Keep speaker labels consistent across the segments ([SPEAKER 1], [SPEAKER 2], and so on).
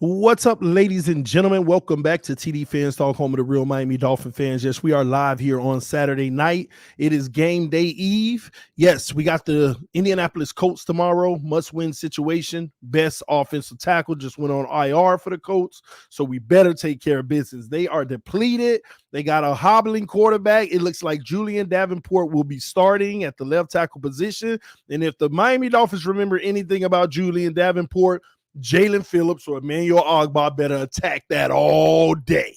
[SPEAKER 1] What's up, ladies and gentlemen? Welcome back to TDPHINSTALK, home of the real Miami Dolphin fans. Yes, we are live here on Saturday night. It is game day eve. Yes, we got the Indianapolis Colts tomorrow. Must-win situation. Best offensive tackle just went on IR for the Colts, so we better take care of business. They are depleted. They got a hobbling quarterback. It looks like Julian Davenport will be starting at the left tackle position. And if the Miami Dolphins remember anything about Julian Davenport, Jalen Phillips or Emmanuel Ogbah better attack that all day.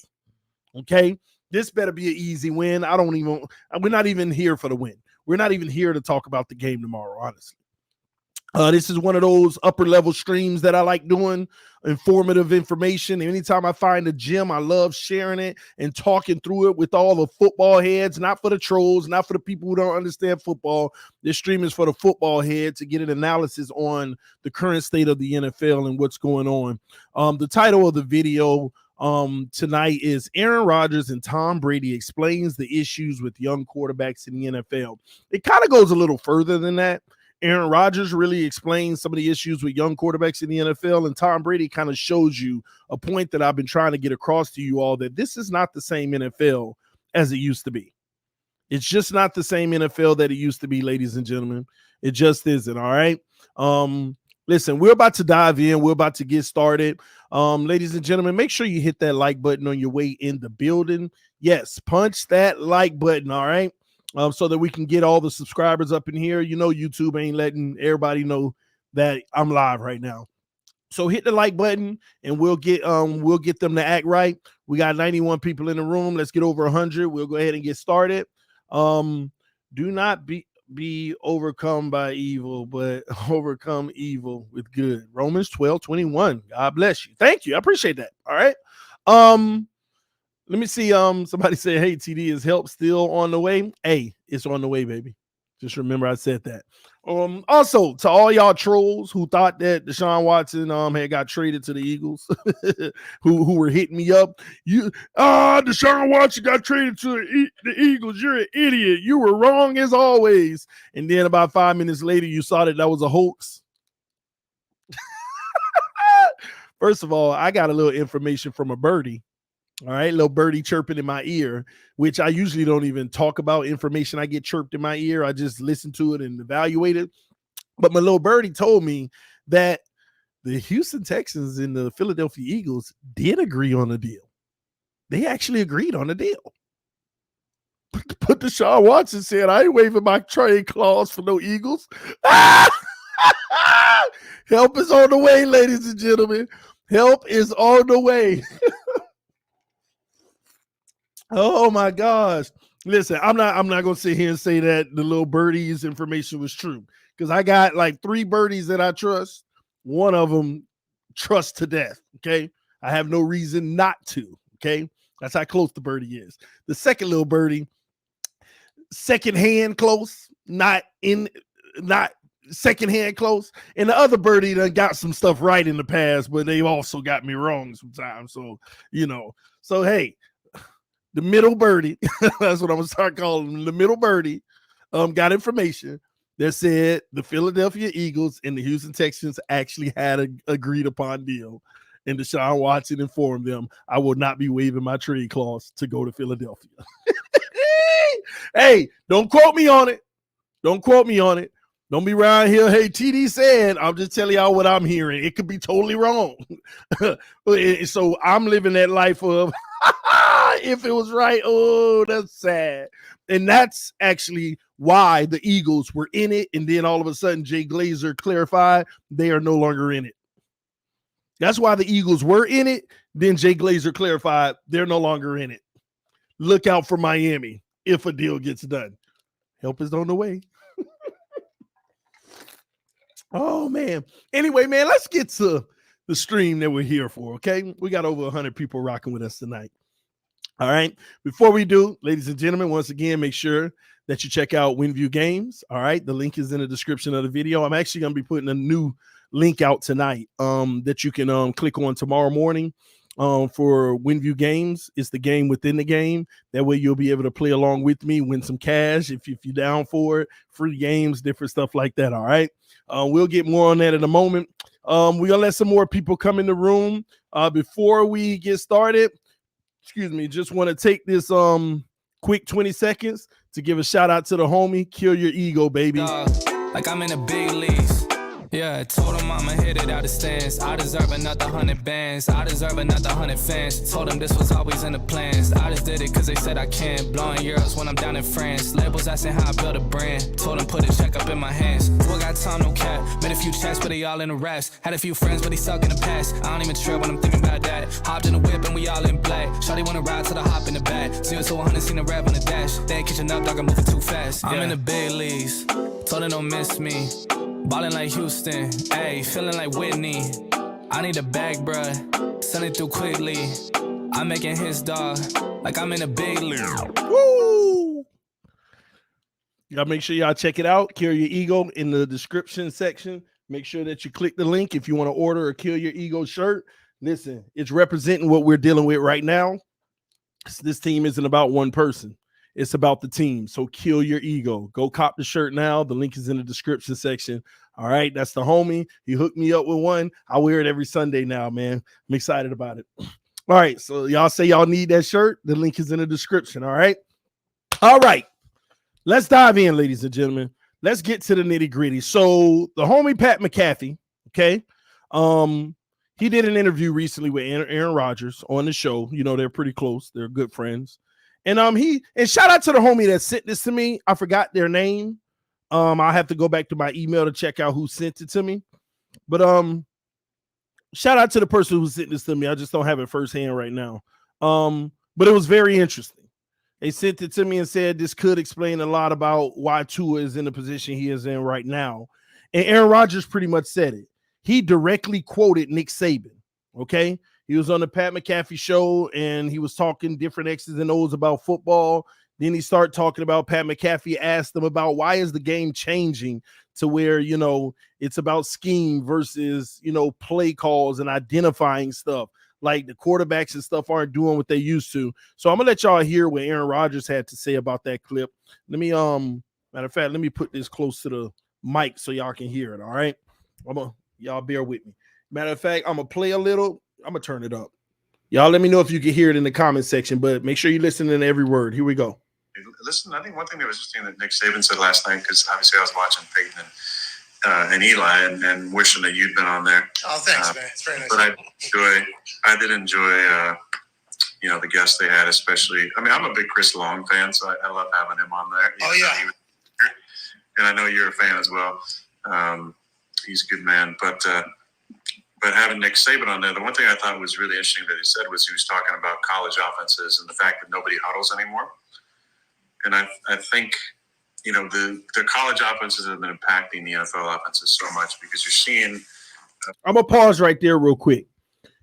[SPEAKER 1] Okay? This better be an easy win. We're not even here for the win. We're not even here to talk about the game tomorrow, honestly. This is one of those upper level streams that I like doing, informative information. Anytime I find a gem, I love sharing it and talking through it with all the football heads, not for the trolls, not for the people who don't understand football. This stream is for the football head to get an analysis on the current state of the NFL and what's going on. The title of the video tonight is Aaron Rodgers and Tom Brady explains the issues with young quarterbacks in the NFL. It kind of goes a little further than that. Aaron Rodgers really explains some of the issues with young quarterbacks in the NFL, and Tom Brady kind of shows you a point that I've been trying to get across to you all, that this is not the same NFL as it used to be. It's just not the same NFL that it used to be, ladies and gentlemen. It just isn't, all right? Listen, we're about to dive in. We're about to get started. Ladies and gentlemen, make sure you hit that like button on your way in the building. Yes, punch that like button, all right? So that we can get all the subscribers up in here. You know, YouTube ain't letting everybody know that I'm live right now. So hit the like button and we'll get them to act right. We got 91 people in the room. Let's get over 100. We'll go ahead and get started. Do not be overcome by evil, but overcome evil with good. Romans 12:21. God bless you. Thank you. I appreciate that. All right. Let me see. Somebody said, hey, TD, is help still on the way? Hey, it's on the way, baby. Just remember I said that. Also, to all y'all trolls who thought that Deshaun Watson had got traded to the Eagles, who were hitting me up. Deshaun Watson got traded to the Eagles. You're an idiot. You were wrong as always. And then about 5 minutes later, you saw that was a hoax. First of all, I got a little information from a birdie. All right, little birdie chirping in my ear, which I usually don't even talk about information I get chirped in my ear. I just listen to it and evaluate it. But my little birdie told me that the Houston Texans and the Philadelphia Eagles did agree on a deal. They actually agreed on a deal. But Deshaun Watson said, I ain't waiving my trade clause for no Eagles. Help is on the way, ladies and gentlemen. Help is on the way. Oh my gosh. Listen, I'm not gonna sit here and say that the little birdie's information was true, because I got like 3 birdies that I trust. One of them trust to death. Okay. I have no reason not to. Okay. That's how close the birdie is. The second little birdie, secondhand close, not secondhand close. And the other birdie done got some stuff right in the past, but they've also got me wrong sometimes. So, so hey, the middle birdie, that's what I'm going to start calling them, the middle birdie, got information that said the Philadelphia Eagles and the Houston Texans actually had an agreed upon deal. And Deshaun Watson informed them, I will not be waiving my trade clause to go to Philadelphia. Hey, don't quote me on it. Don't quote me on it. Don't be around here. Hey, TD said, I'm just telling y'all what I'm hearing. It could be totally wrong. So I'm living that life of, if it was right, oh, that's sad. And that's actually why the Eagles were in it. And then all of a sudden, Jay Glazer clarified they are no longer in it. That's why the Eagles were in it. Then Jay Glazer clarified they're no longer in it. Look out for Miami if a deal gets done. Help is on the way. Oh, man. Anyway, man, let's get to the stream that we're here for, okay? We got over 100 people rocking with us tonight. All right. Before we do, ladies and gentlemen, once again, make sure that you check out WINVIEW Games. All right. The link is in the description of the video. I'm actually going to be putting a new link out tonight that you can click on tomorrow morning for WINVIEW Games. It's the game within the game. That way you'll be able to play along with me, win some cash if you're down for it, free games, different stuff like that. All right. We'll get more on that in a moment. We're gonna let some more people come in the room. Before we get started, excuse me, just want to take this quick 20 seconds to give a shout out to the homie. Kill your ego, baby.
[SPEAKER 2] Like I'm in the big leagues. Yeah, I told him I'ma hit it out of stands. I deserve another 100 bands. I deserve another 100 fans. Told them this was always in the plans. I just did it cause they said I can. Blowing euros when I'm down in France. Labels asking how I build a brand. Told them put a check up in my hands. Still got time, no cap. Made a few checks, but they all in the rest. Had a few friends, but they suck in the past. I don't even trip when I'm thinking about that. Hopped in the whip and we all in black. Shawty wanna ride till the hop in the back. 0 to 100, seen the rev on the dash. They ain't catching up, dog, I'm moving too fast. I'm in the big leagues. Told them don't miss me. Ballin' like Houston, ayy, feeling like Whitney. I need a bag, bruh, send it through quickly. I'm making his dog, like I'm in a big league.
[SPEAKER 1] Woo! Y'all make sure y'all check it out. Kill Your Ego in the description section. Make sure that you click the link if you want to order a Kill Your Ego shirt. Listen, it's representing what we're dealing with right now. This team isn't about one person. It's about the team. So kill your ego. Go cop the shirt now. The link is in the description section. All right. That's the homie. He hooked me up with one. I wear it every Sunday now, man. I'm excited about it. All right. So y'all say y'all need that shirt. The link is in the description. All right. All right. Let's dive in, ladies and gentlemen. Let's get to the nitty gritty. So the homie Pat McAfee, okay. He did an interview recently with Aaron Rodgers on the show. You know, they're pretty close. They're good friends. And shout out to the homie that sent this to me. I forgot their name. I'll have to go back to my email to check out who sent it to me. But shout out to the person who sent this to me. I just don't have it firsthand right now. But it was very interesting. They sent it to me and said this could explain a lot about why Tua is in the position he is in right now. And Aaron Rodgers pretty much said it. He directly quoted Nick Saban. Okay. He was on the Pat McAfee show and he was talking different X's and O's about football. Then he started talking about Pat McAfee asked him about why is the game changing to where, you know, it's about scheme versus, you know, play calls and identifying stuff. Like the quarterbacks and stuff aren't doing what they used to. So I'm gonna let y'all hear what Aaron Rodgers had to say about that clip. Let me matter of fact, let me put this close to the mic so y'all can hear it. All right. Y'all bear with me. Matter of fact, I'm gonna play a little. I'm gonna turn it up. Y'all let me know if you can hear it in the comment section, but make sure you listen to every word. Here we go.
[SPEAKER 3] Listen, I think one thing that was interesting that Nick Saban said last night, because obviously I was watching Peyton and Eli and wishing that you'd been on there.
[SPEAKER 4] Oh, thanks, man. It's very nice.
[SPEAKER 3] But I did enjoy, you know, the guests they had, especially. I mean, I'm a big Chris Long fan, so I love having him on there.
[SPEAKER 4] Oh, yeah.
[SPEAKER 3] And I know you're a fan as well. He's a good man, but having Nick Saban on there, the one thing I thought was really interesting that he said was he was talking about college offenses and the fact that nobody huddles anymore. And I think, you know, the college offenses have been impacting the NFL offenses so much because you're seeing.
[SPEAKER 1] I'm going to pause right there real quick.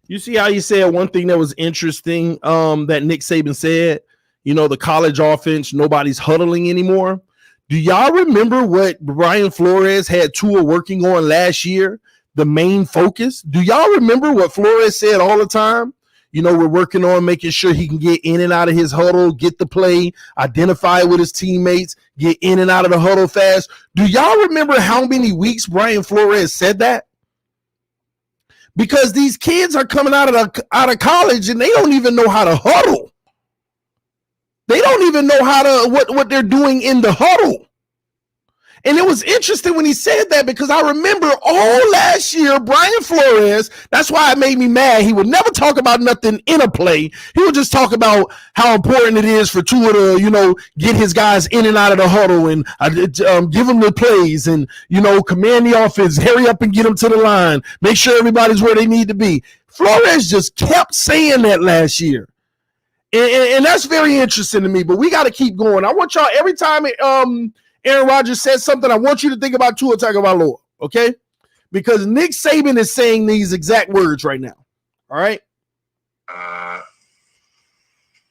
[SPEAKER 1] You see how you said one thing that was interesting that Nick Saban said, you know, the college offense, nobody's huddling anymore. Do y'all remember what Brian Flores had Tua working on last year? The main focus. Do y'all remember what Flores said all the time? You know, we're working on making sure he can get in and out of his huddle, get the play, identify with his teammates, get in and out of the huddle fast. Do y'all remember how many weeks Brian Flores said that? Because these kids are coming out of college and they don't even know how to huddle. They don't even know how to what they're doing in the huddle. And it was interesting when he said that because I remember all last year, Brian Flores, that's why it made me mad. He would never talk about nothing in a play. He would just talk about how important it is for Tua to, you know, get his guys in and out of the huddle and give them the plays and, you know, command the offense, hurry up and get them to the line, make sure everybody's where they need to be. Flores just kept saying that last year. And that's very interesting to me, but we got to keep going. I want y'all every time Aaron Rodgers says something, I want you to think about Tua Tagovailoa, okay? Because Nick Saban is saying these exact words right now, all right?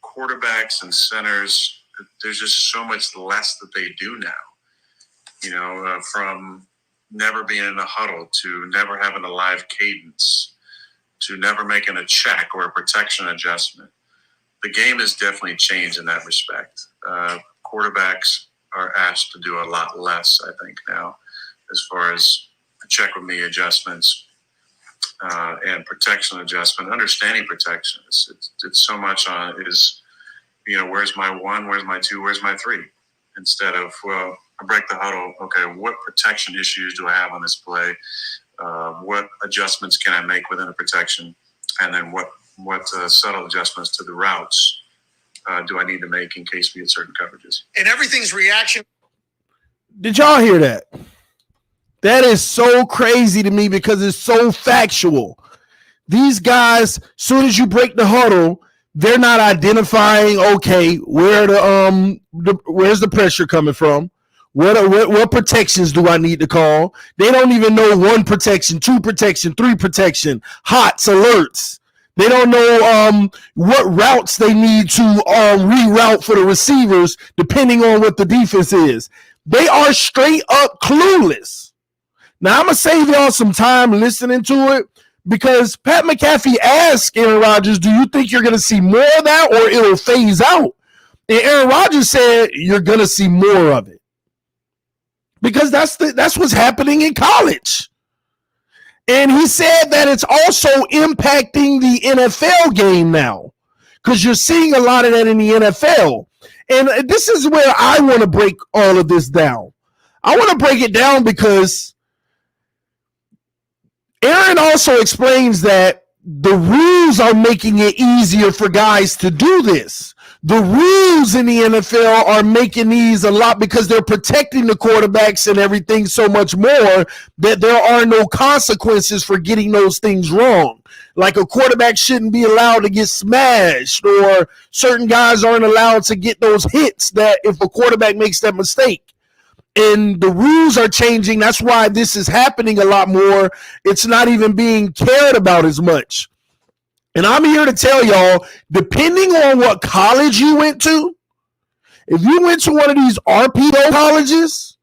[SPEAKER 3] Quarterbacks and centers, there's just so much less that they do now. You know, from never being in a huddle to never having a live cadence to never making a check or a protection adjustment. The game has definitely changed in that respect. Quarterbacks are asked to do a lot less, I think, now, as far as check with me adjustments, and protection adjustment, understanding protection. It's so much on is, where's my one, where's my two, where's my three? Instead of, well, I break the huddle. Okay, what protection issues do I have on this play? What adjustments can I make within the protection? And then what subtle adjustments to the routes do I need to make in case we get certain coverages?
[SPEAKER 4] And everything's reaction.
[SPEAKER 1] Did y'all hear that? That is so crazy to me because it's so factual. These guys, soon as you break the huddle, they're not identifying, okay, where's the pressure coming from? What protections do I need to call? They don't even know one protection, two protection, three protection, hots, alerts. They don't know what routes they need to reroute for the receivers depending on what the defense is. They are straight up clueless. Now, I'm going to save y'all some time listening to it because Pat McAfee asked Aaron Rodgers, do you think you're going to see more of that or it'll phase out? And Aaron Rodgers said, you're going to see more of it. Because that's what's happening in college. And he said that it's also impacting the NFL game now because you're seeing a lot of that in the NFL. And this is where I want to break all of this down. I want to break it down because Aaron also explains that the rules are making it easier for guys to do this. The rules in the NFL are making these a lot because they're protecting the quarterbacks and everything so much more that there are no consequences for getting those things wrong. Like a quarterback shouldn't be allowed to get smashed or certain guys aren't allowed to get those hits that if a quarterback makes that mistake. And the rules are changing. That's why this is happening a lot more. It's not even being cared about as much. And I'm here to tell y'all, depending on what college you went to, if you went to one of these RPO colleges,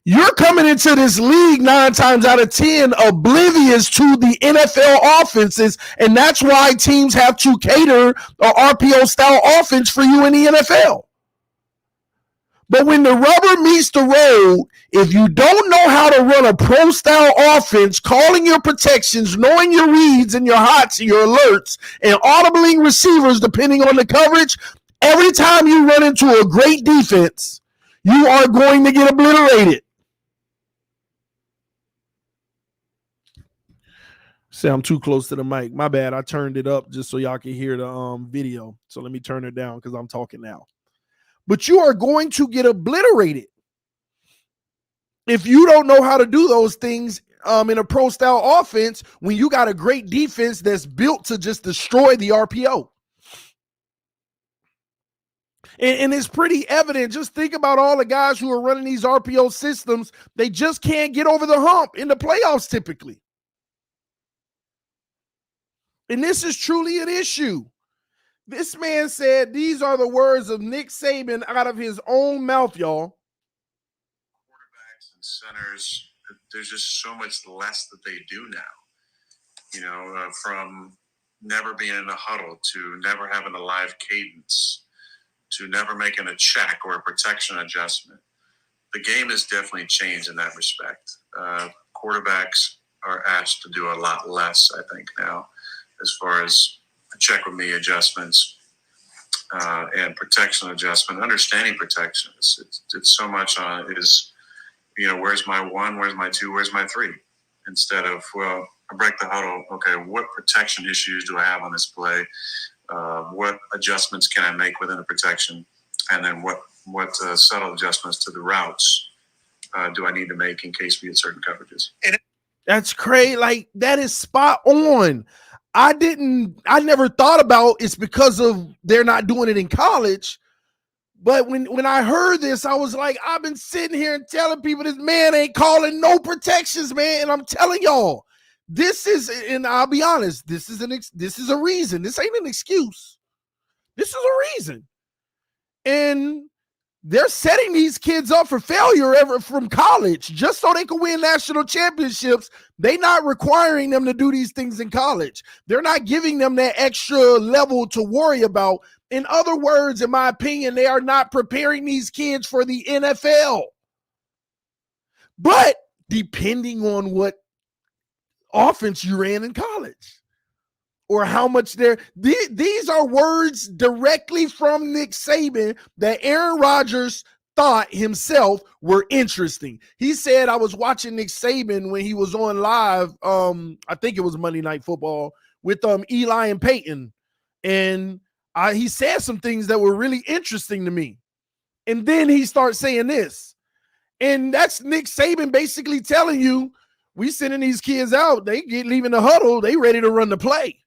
[SPEAKER 1] you're coming into this league 9 times out of 10 oblivious to the NFL offenses, and that's why teams have to cater an RPO-style offense for you in the NFL. But when the rubber meets the road, if you don't know how to run a pro-style offense, calling your protections, knowing your reads and your hots and your alerts, and audibling receivers depending on the coverage, every time you run into a great defense, you are going to get obliterated. Say I'm too close to the mic. My bad. I turned it up just so y'all can hear the video. So let me turn it down because I'm talking now. But you are going to get obliterated if you don't know how to do those things in a pro-style offense when you got a great defense that's built to just destroy the RPO. And it's pretty evident. Just think about all the guys who are running these RPO systems. They just can't get over the hump in the playoffs typically. And this is truly an issue. This man said these are the words of Nick Saban out of his own mouth, y'all.
[SPEAKER 3] Quarterbacks and centers, there's just so much less that they do now. From never being in a huddle to never having a live cadence to never making a check or a protection adjustment. The game has definitely changed in that respect. Quarterbacks are asked to do a lot less, I think, now, as far as check with me adjustments and protection adjustment, understanding protection. It's so much on is, where's my one, where's my two, where's my three? Instead of, well, I break the huddle. Okay, what protection issues do I have on this play? What adjustments can I make within the protection? And then what subtle adjustments to the routes do I need to make in case we get certain coverages?
[SPEAKER 1] That's crazy. Like, that is spot on. I never thought about it's because of they're not doing it in college. But when I heard this, I was like, I've been sitting here and telling people this man ain't calling no protections, man. And I'm telling y'all, this is, and I'll be honest, this is a reason. This ain't an excuse. This is a reason. And they're setting these kids up for failure ever from college just so they can win national championships. They're not requiring them to do these things in college. They're not giving them that extra level to worry about. In other words, in my opinion, they are not preparing these kids for the NFL. But depending on what offense you ran in college, or how much these are words directly from Nick Saban that Aaron Rodgers thought himself were interesting. He said, I was watching Nick Saban when he was on live, I think it was Monday Night Football, with Eli and Peyton, and he said some things that were really interesting to me. And then he starts saying this, and that's Nick Saban basically telling you, we sending these kids out, they get leaving the huddle, they ready to run the play.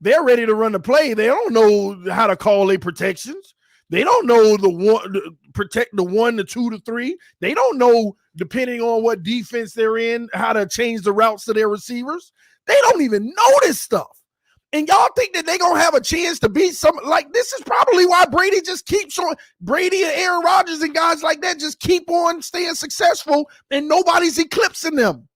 [SPEAKER 1] They're ready to run the play. They don't know how to call their protections. They don't know protect the 1, the 2, the 3. They don't know, depending on what defense they're in, how to change the routes to their receivers. They don't even know this stuff. And y'all think that they're going to have a chance to beat some, like, this is probably why Brady just keeps on, Brady and Aaron Rodgers and guys like that just keep on staying successful, and nobody's eclipsing them.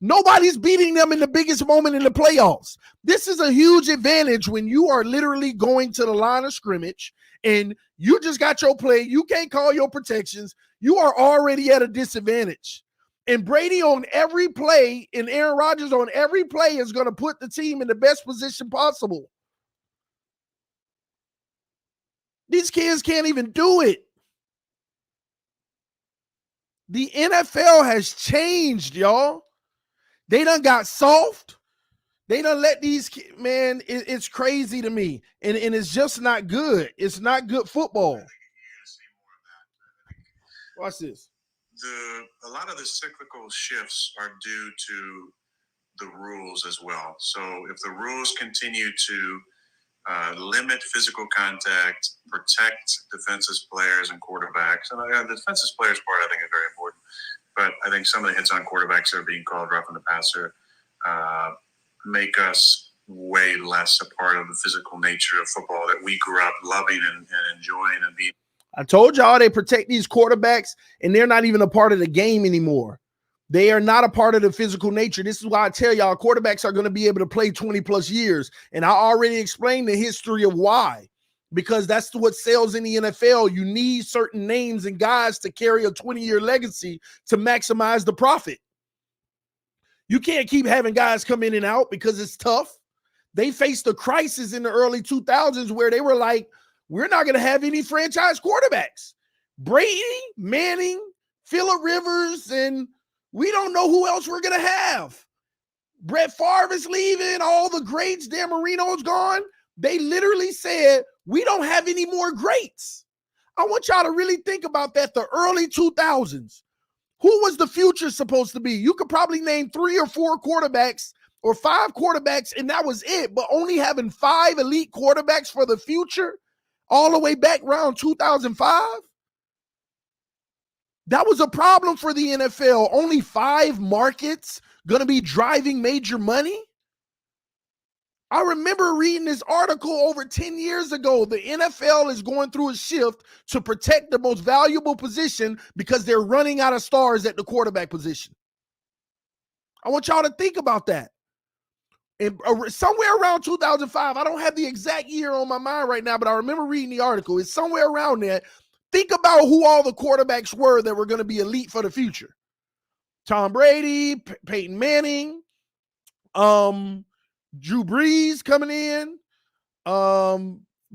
[SPEAKER 1] Nobody's beating them in the biggest moment in the playoffs. This is a huge advantage when you are literally going to the line of scrimmage and you just got your play. You can't call your protections. You are already at a disadvantage. And Brady on every play and Aaron Rodgers on every play is going to put the team in the best position possible. These kids can't even do it. The NFL has changed, y'all. They done got soft. They done let these kids, man, it's crazy to me. And it's just not good. It's not good football. Watch this.
[SPEAKER 3] A lot of the cyclical shifts are due to the rules as well. So if the rules continue to limit physical contact, protect defensive players and quarterbacks, and the defensive players part I think is very important. But I think some of the hits on quarterbacks that are being called roughing the passer make us way less a part of the physical nature of football that we grew up loving and enjoying and being.
[SPEAKER 1] I told y'all they protect these quarterbacks, and they're not even a part of the game anymore. They are not a part of the physical nature. This is why I tell y'all quarterbacks are going to be able to play 20 plus years. And I already explained the history of why. Because that's what sells in the NFL. You need certain names and guys to carry a 20-year legacy to maximize the profit. You can't keep having guys come in and out because it's tough. They faced a crisis in the early 2000s where they were like, we're not going to have any franchise quarterbacks. Brady, Manning, Phillip Rivers, and we don't know who else we're going to have. Brett Favre is leaving. All the greats, Dan Marino's gone. They literally said, we don't have any more greats. I want y'all to really think about that. The early 2000s. Who was the future supposed to be? You could probably name 3 or 4 quarterbacks or 5 quarterbacks, and that was it. But only having 5 elite quarterbacks for the future all the way back around 2005, that was a problem for the NFL. Only 5 markets going to be driving major money. I remember reading this article over 10 years ago. The NFL is going through a shift to protect the most valuable position because they're running out of stars at the quarterback position. I want y'all to think about that. And somewhere around 2005, I don't have the exact year on my mind right now, but I remember reading the article. It's somewhere around there. Think about who all the quarterbacks were that were going to be elite for the future. Tom Brady, Peyton Manning, Drew Brees coming in,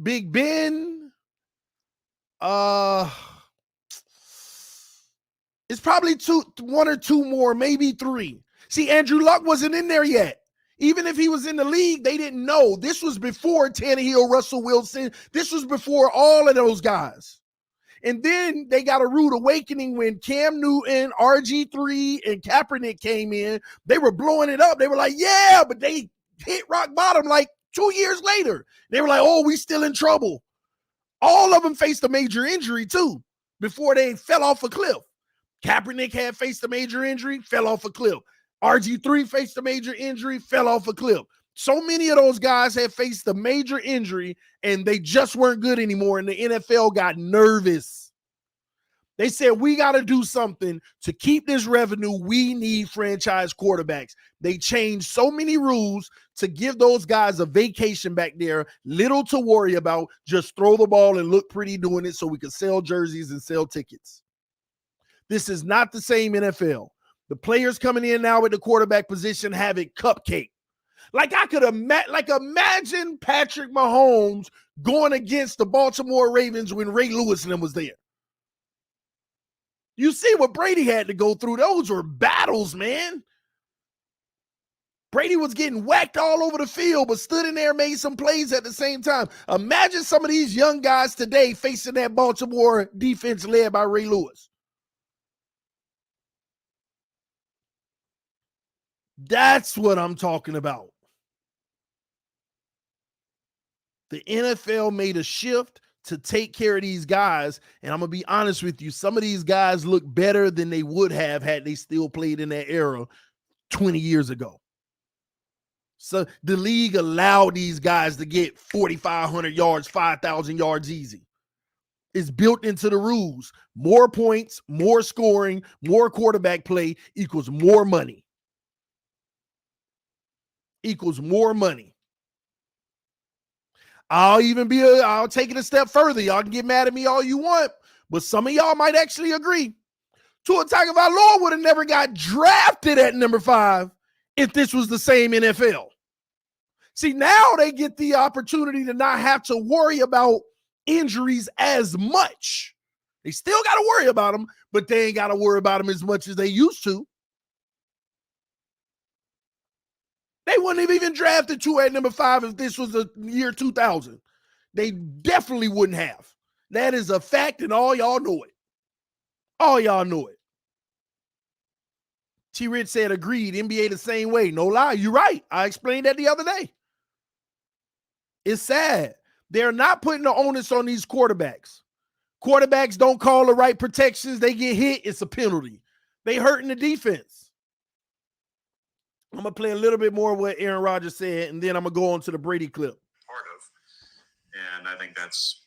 [SPEAKER 1] Big Ben. It's probably 1 or 2 more, maybe 3. See, Andrew Luck wasn't in there yet. Even if he was in the league, they didn't know. This was before Tannehill, Russell Wilson. This was before all of those guys. And then they got a rude awakening when Cam Newton, RG3, and Kaepernick came in. They were blowing it up. They were like, yeah, but they hit rock bottom like 2 years later. They were like, oh, we still in trouble. All of them faced a major injury too before they fell off a cliff. Kaepernick had faced a major injury, fell off a cliff. RG3 faced a major injury, fell off a cliff. So many of those guys had faced a major injury and they just weren't good anymore, and the NFL got nervous. They said, we got to do something to keep this revenue. We need franchise quarterbacks. They changed so many rules to give those guys a vacation back there, little to worry about. Just throw the ball and look pretty doing it so we could sell jerseys and sell tickets. This is not the same NFL. The players coming in now at the quarterback position have it cupcake. Like I could imagine Patrick Mahomes going against the Baltimore Ravens when Ray Lewis and them was there. You see what Brady had to go through. Those were battles, man. Brady was getting whacked all over the field, but stood in there and made some plays at the same time. Imagine some of these young guys today facing that Baltimore defense led by Ray Lewis. That's what I'm talking about. The NFL made a shift to take care of these guys, and I'm going to be honest with you, some of these guys look better than they would have had they still played in that era 20 years ago. So the league allowed these guys to get 4,500 yards, 5,000 yards easy. It's built into the rules. More points, more scoring, more quarterback play equals more money. Equals more money. I'll take it a step further. Y'all can get mad at me all you want, but some of y'all might actually agree. Tua Tagovailoa would have never got drafted at number 5 if this was the same NFL. See, now they get the opportunity to not have to worry about injuries as much. They still got to worry about them, but they ain't got to worry about them as much as they used to. They wouldn't have even drafted Tua at number 5 if this was the year 2000. They definitely wouldn't have. That is a fact, and all y'all know it. All y'all know it. T-Rich said, agreed, NBA the same way. No lie, you're right. I explained that the other day. It's sad. They're not putting the onus on these quarterbacks. Quarterbacks don't call the right protections. They get hit, it's a penalty. They hurting the defense. I'm going to play a little bit more of what Aaron Rodgers said, and then I'm going to go on to the Brady clip.
[SPEAKER 3] Part of, and I think that's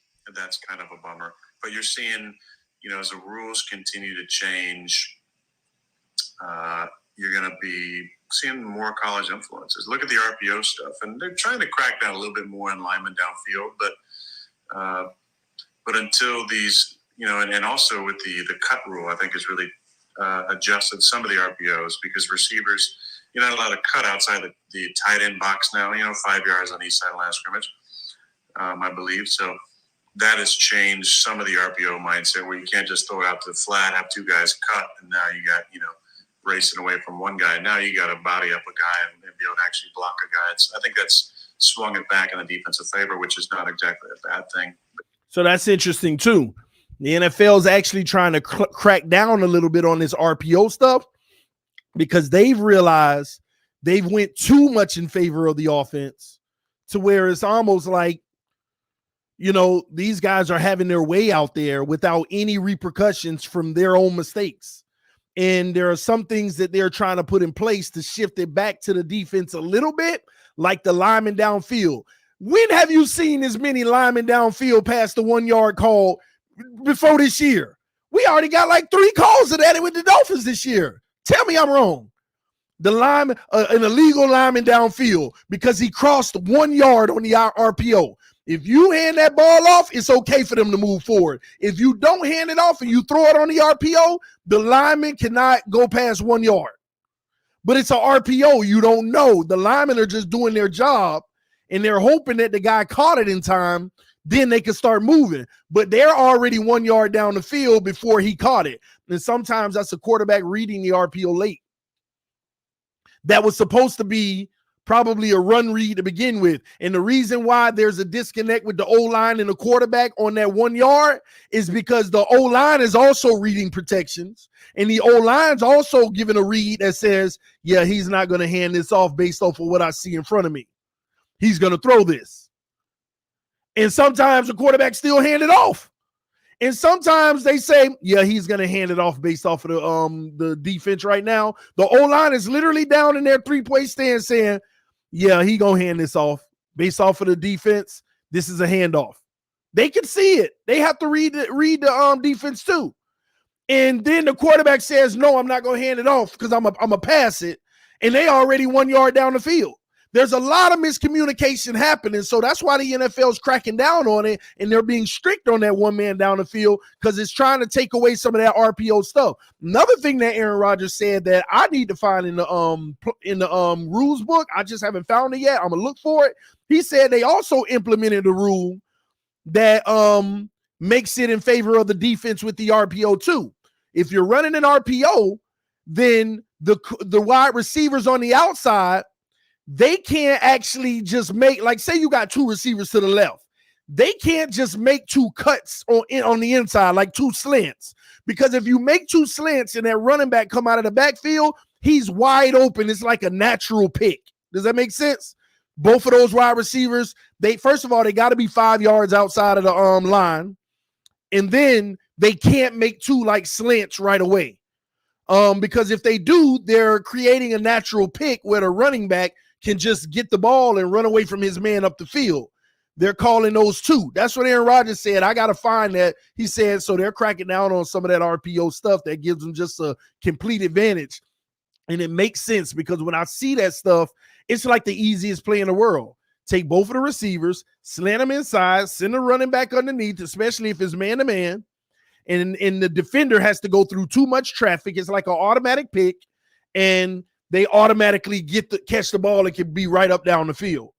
[SPEAKER 3] kind of a bummer. But you're seeing, as the rules continue to change, you're going to be seeing more college influences. Look at the RPO stuff, and they're trying to crack down a little bit more on linemen downfield, but until these, and also with the cut rule, I think has really adjusted some of the RPOs because receivers, you're not allowed to cut outside the tight end box now, 5 yards on each side of the line of scrimmage, I believe. So that has changed some of the RPO mindset where you can't just throw it out to the flat, have two guys cut, and now you got, racing away from one guy. Now you got to body up a guy and be able to actually block a guy. I think that's swung it back in the defensive favor, which is not exactly a bad thing.
[SPEAKER 1] So that's interesting too. The NFL is actually trying to crack down a little bit on this RPO stuff because they've realized they've went too much in favor of the offense to where it's almost like, these guys are having their way out there without any repercussions from their own mistakes. And there are some things that they're trying to put in place to shift it back to the defense a little bit, like the lineman downfield. When have you seen as many linemen downfield past the 1 yard call before this year? We already got like 3 calls of that with the Dolphins this year. Tell me I'm wrong. The lineman, an illegal lineman downfield because he crossed 1 yard on the RPO. If you hand that ball off, it's okay for them to move forward. If you don't hand it off and you throw it on the RPO, the lineman cannot go past 1 yard. But it's an RPO. You don't know. The linemen are just doing their job, and they're hoping that the guy caught it in time. Then they can start moving. But they're already 1 yard down the field before he caught it. And sometimes that's a quarterback reading the RPO late. That was supposed to be probably a run read to begin with. And the reason why there's a disconnect with the O-line and the quarterback on that 1 yard is because the O-line is also reading protections. And the O-line's also giving a read that says, yeah, he's not going to hand this off based off of what I see in front of me. He's going to throw this. And sometimes the quarterback still hand it off. And sometimes they say, yeah, he's going to hand it off based off of the defense right now. The O-line is literally down in their 3-point stand saying, yeah, he going to hand this off based off of the defense. This is a handoff. They can see it. They have to read the defense too. And then the quarterback says, no, I'm not going to hand it off because I'm a pass it. And they already 1 yard down the field. There's a lot of miscommunication happening. So that's why the NFL's cracking down on it, and they're being strict on that one man down the field because it's trying to take away some of that RPO stuff. Another thing that Aaron Rodgers said that I need to find in the rules book, I just haven't found it yet. I'm gonna look for it. He said they also implemented a rule that makes it in favor of the defense with the RPO too. If you're running an RPO, then the wide receivers on the outside, they can't actually just make, like, say you got two receivers to the left. They can't just make two cuts on the inside, like two slants. Because if you make two slants and that running back come out of the backfield, he's wide open. It's like a natural pick. Does that make sense? Both of those wide receivers, first of all, they got to be 5 yards outside of the line. And then they can't make two like slants right away. Because if they do, they're creating a natural pick where the running back can just get the ball and run away from his man up the field. They're calling those two. That's what Aaron Rodgers said. I got to find that. He said, so they're cracking down on some of that RPO stuff that gives them just a complete advantage. And it makes sense because when I see that stuff, it's like the easiest play in the world. Take both of the receivers, slant them inside, send the running back underneath, especially if it's man-to-man. And the defender has to go through too much traffic. It's like an automatic pick, and they automatically catch the ball and can be right up down the field.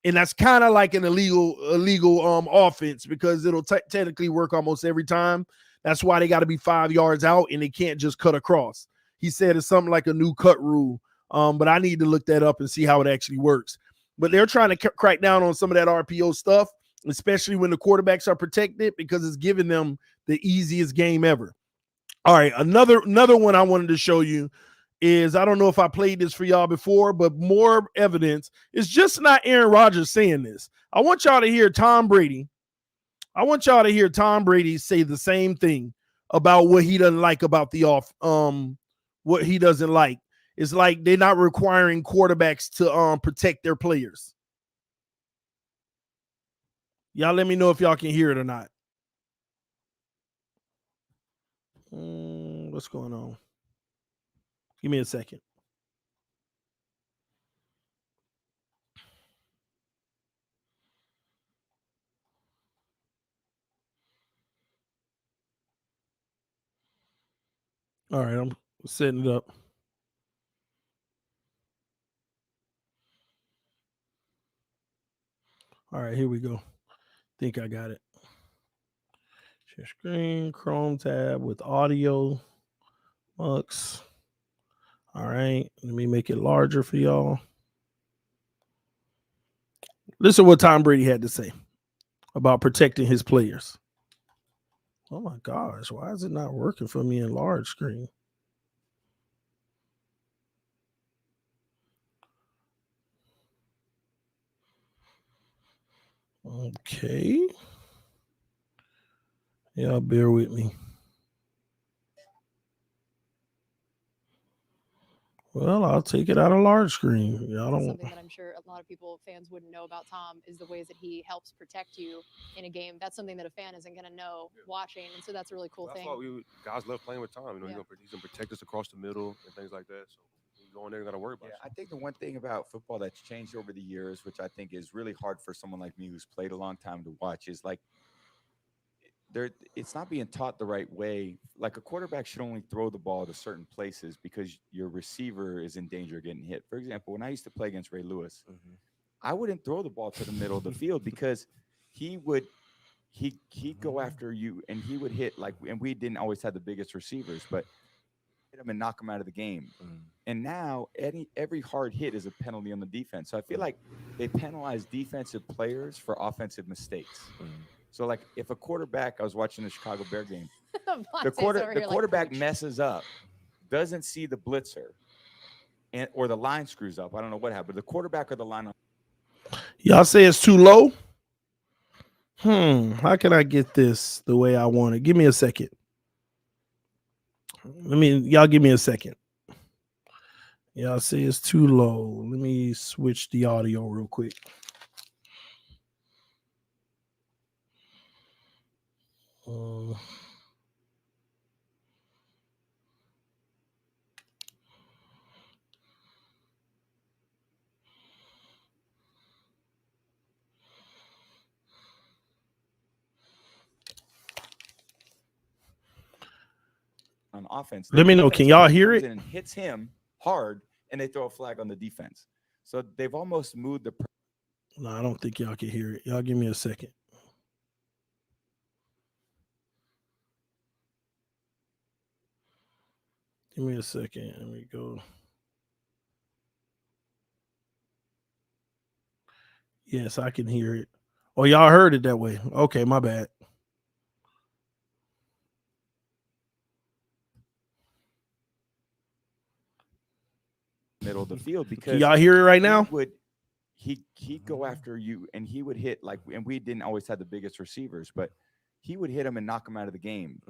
[SPEAKER 1] And that's kind of like an illegal offense because it'll technically work almost every time. That's why they got to be 5 yards out and they can't just cut across. He said it's something like a new cut rule, but I need to look that up and see how it actually works. But they're trying to crack down on some of that RPO stuff, especially when the quarterbacks are protected because it's giving them the easiest game ever. All right, another one I wanted to show you is, I don't know if I played this for y'all before, but more evidence. It's just not Aaron Rodgers saying this. I want y'all to hear Tom Brady. I want y'all to hear Tom Brady say the same thing about what he doesn't like about what he doesn't like. It's like they're not requiring quarterbacks to protect their players. Y'all let me know if y'all can hear it or not. What's going on? Give me a second. All right, I'm setting it up. All right, here we go. Think I got it. Share screen, Chrome tab with audio. Mux. All right, let me make it larger for y'all. Listen to what Tom Brady had to say about protecting his players. Oh my gosh, why is it not working for me in large screen? Okay. Y'all bear with me. Well, I'll take it out of large screen. Y'all don't.
[SPEAKER 4] Something that I'm sure a lot of fans wouldn't know about Tom is the ways that he helps protect you in a game. That's something that a fan isn't going to know watching, and so that's a really cool thing.
[SPEAKER 5] That's why guys love playing with Tom. You know, he's gonna protect us across the middle and things like that. So you go in there, you got to worry about.
[SPEAKER 6] I think the one thing about football that's changed over the years, which I think is really hard for someone like me who's played a long time to watch, is like it's not being taught the right way. Like a quarterback should only throw the ball to certain places because your receiver is in danger of getting hit. For example, when I used to play against Ray Lewis, I wouldn't throw the ball to the middle of the field because he'd go after you and he would hit and we didn't always have the biggest receivers, but hit him and knock him out of the game. And now every hard hit is a penalty on the defense. So I feel like they penalize defensive players for offensive mistakes. So, like, if a quarterback, I was watching the Chicago Bear game, the quarterback messes up, doesn't see the blitzer, or the line screws up. I don't know what happened. The quarterback or the line.
[SPEAKER 1] Y'all say it's too low? How can I get this the way I want it? Give me a second. Y'all give me a second. Y'all say it's too low. Let me switch the audio real quick.
[SPEAKER 6] offense.
[SPEAKER 1] Let me know. Can y'all hear it?
[SPEAKER 6] And hits him hard, and they throw a flag on the defense. So they've almost moved the.
[SPEAKER 1] No, I don't think y'all can hear it. Y'all give me a second. Give me a second. Let me go. Yes, I can hear it. Oh, y'all heard it that way. Okay, my bad.
[SPEAKER 6] Middle of the field because
[SPEAKER 1] can y'all hear it right now?
[SPEAKER 6] He'd go after you, and he would hit and we didn't always have the biggest receivers, but he would hit him and knock him out of the game.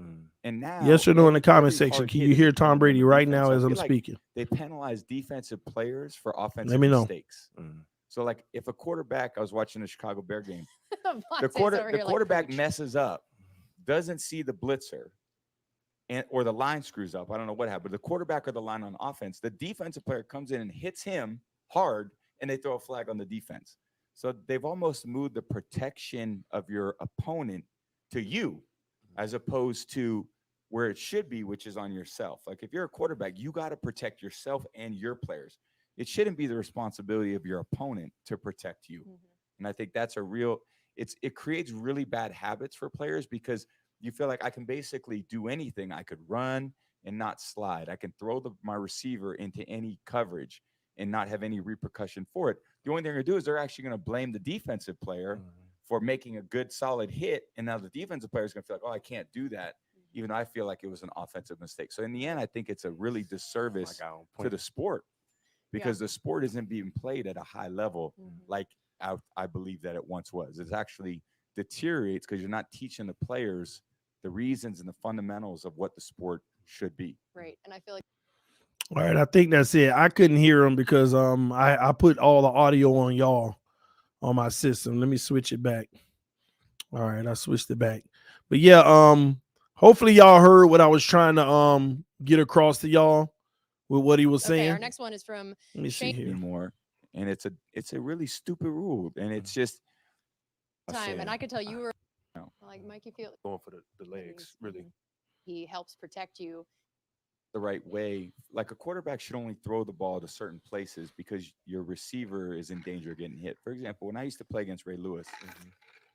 [SPEAKER 6] And now,
[SPEAKER 1] yes or no in the comment section. Can you hear Tom Brady right now as I'm speaking?
[SPEAKER 6] They penalize defensive players for offensive
[SPEAKER 1] Let me know.
[SPEAKER 6] mistakes. So, like, if a quarterback, I was watching the Chicago Bear game, the quarterback messes up, doesn't see the blitzer, or the line screws up. I don't know what happened. The quarterback or the line on offense, the defensive player comes in and hits him hard, and they throw a flag on the defense. So they've almost moved the protection of your opponent to you, as opposed to where it should be, which is on yourself. Like, if you're a quarterback, you got to protect yourself and your players. It shouldn't be the responsibility of your opponent to protect you. And I think that's it creates really bad habits for players, because you feel like I can basically do anything. I could run and not slide. I can throw my receiver into any coverage and not have any repercussion for it. The only thing they're going to do is they're actually going to blame the defensive player for making a good, solid hit. And now the defensive player is going to feel like, oh, I can't do that, even though I feel like it was an offensive mistake. So in the end, I think it's a really disservice to the sport, because the sport isn't being played at a high level like I believe that it once was. It actually deteriorates because you're not teaching the players the reasons and the fundamentals of what the sport should be.
[SPEAKER 4] Right. And I feel like.
[SPEAKER 1] All right, I think that's it. I couldn't hear them because I put all the audio on y'all on my system. Let me switch it back. All right, I switched it back. But yeah, hopefully y'all heard what I was trying to get across to y'all with what he was saying.
[SPEAKER 4] Our next one is from
[SPEAKER 1] Let me see here.
[SPEAKER 6] More. And it's a really stupid rule, and it's just
[SPEAKER 4] time. And I could tell you were like, Mike, you feel
[SPEAKER 5] going for the legs, really.
[SPEAKER 4] He helps protect you
[SPEAKER 6] the right way. Like, a quarterback should only throw the ball to certain places because your receiver is in danger of getting hit. For example, when I used to play against Ray Lewis,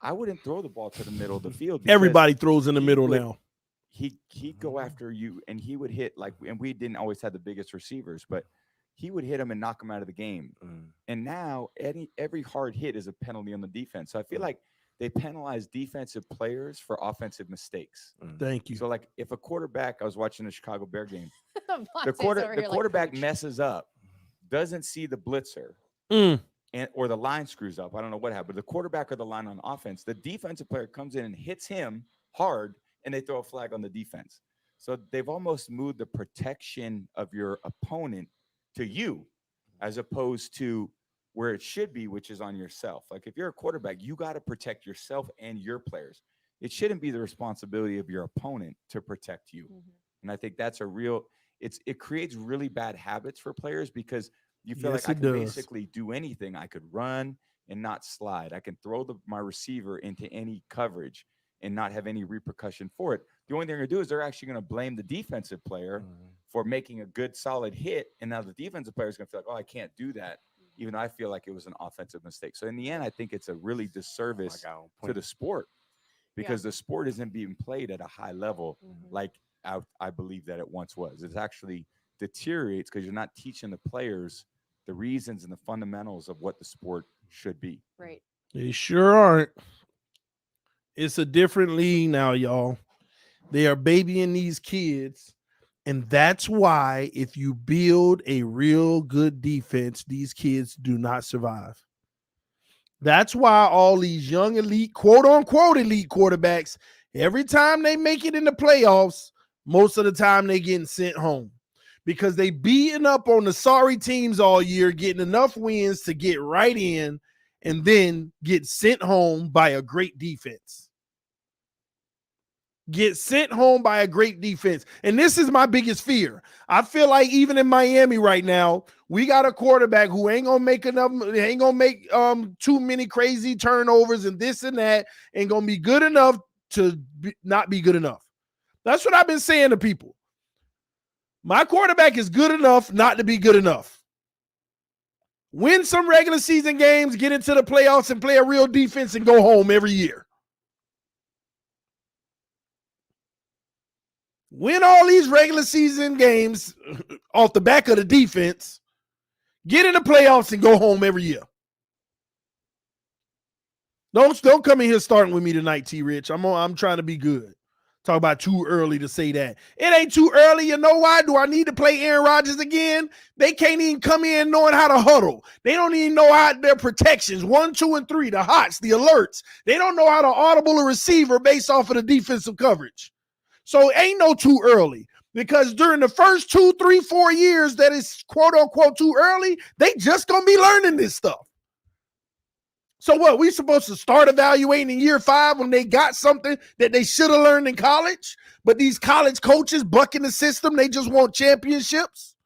[SPEAKER 6] I wouldn't throw the ball to the middle of the field.
[SPEAKER 1] Everybody throws in the middle now.
[SPEAKER 6] He'd go after you, and he would hit, and we didn't always have the biggest receivers, but he would hit him and knock him out of the game. And now every hard hit is a penalty on the defense. So I feel like they penalize defensive players for offensive mistakes.
[SPEAKER 1] Thank you.
[SPEAKER 6] So, like, if a quarterback, I was watching the Chicago Bear game, the quarterback messes up, doesn't see the blitzer, or the line screws up. I don't know what happened. The quarterback or the line on offense, the defensive player comes in and hits him hard, and they throw a flag on the defense. So they've almost moved the protection of your opponent to you, as opposed to where it should be, which is on yourself. Like, if you're a quarterback, you got to protect yourself and your players. It shouldn't be the responsibility of your opponent to protect you. And I think that's it creates really bad habits for players, because you feel like I can basically do anything. I could run and not slide. I can throw my receiver into any coverage and not have any repercussion for it. The only thing they're going to do is they're actually going to blame the defensive player for making a good, solid hit. And now the defensive player is going to feel like, oh, I can't do that, even though I feel like it was an offensive mistake. So in the end, I think it's a really disservice to the sport, because the sport isn't being played at a high level like I believe that it once was. It actually deteriorates because you're not teaching the players the reasons and the fundamentals of what the sport should be.
[SPEAKER 4] Right.
[SPEAKER 1] They sure aren't. It's a different league now, y'all. They are babying these kids. And that's why if you build a real good defense, these kids do not survive. That's why all these young elite, quote unquote elite quarterbacks, every time they make it in the playoffs, most of the time they getting sent home, because they beating up on the sorry teams all year, getting enough wins to get right in, and then get sent home by a great defense. Get sent home by a great defense. And this is my biggest fear. I feel like even in Miami right now, we got a quarterback who ain't gonna make too many crazy turnovers and this and that, ain't gonna be good enough to not be good enough. That's what I've been saying to people. My quarterback is good enough not to be good enough. Win some regular season games, get into the playoffs, and play a real defense and go home every year. Win all these regular season games off the back of the defense, get in the playoffs, and go home every year. Don't come in here starting with me tonight, T. Rich. I'm trying to be good. Talk about too early to say that. It ain't too early. You know why? Do I need to play Aaron Rodgers again? They can't even come in knowing how to huddle. They don't even know how their protections, 1, 2, and 3, the hots, the alerts. They don't know how to audible a receiver based off of the defensive coverage. So it ain't no too early, because during the first 2, 3, 4 years that is quote unquote too early, they just gonna be learning this stuff. So what, we supposed to start evaluating in year 5 when they got something that they should have learned in college? But these college coaches bucking the system, they just want championships.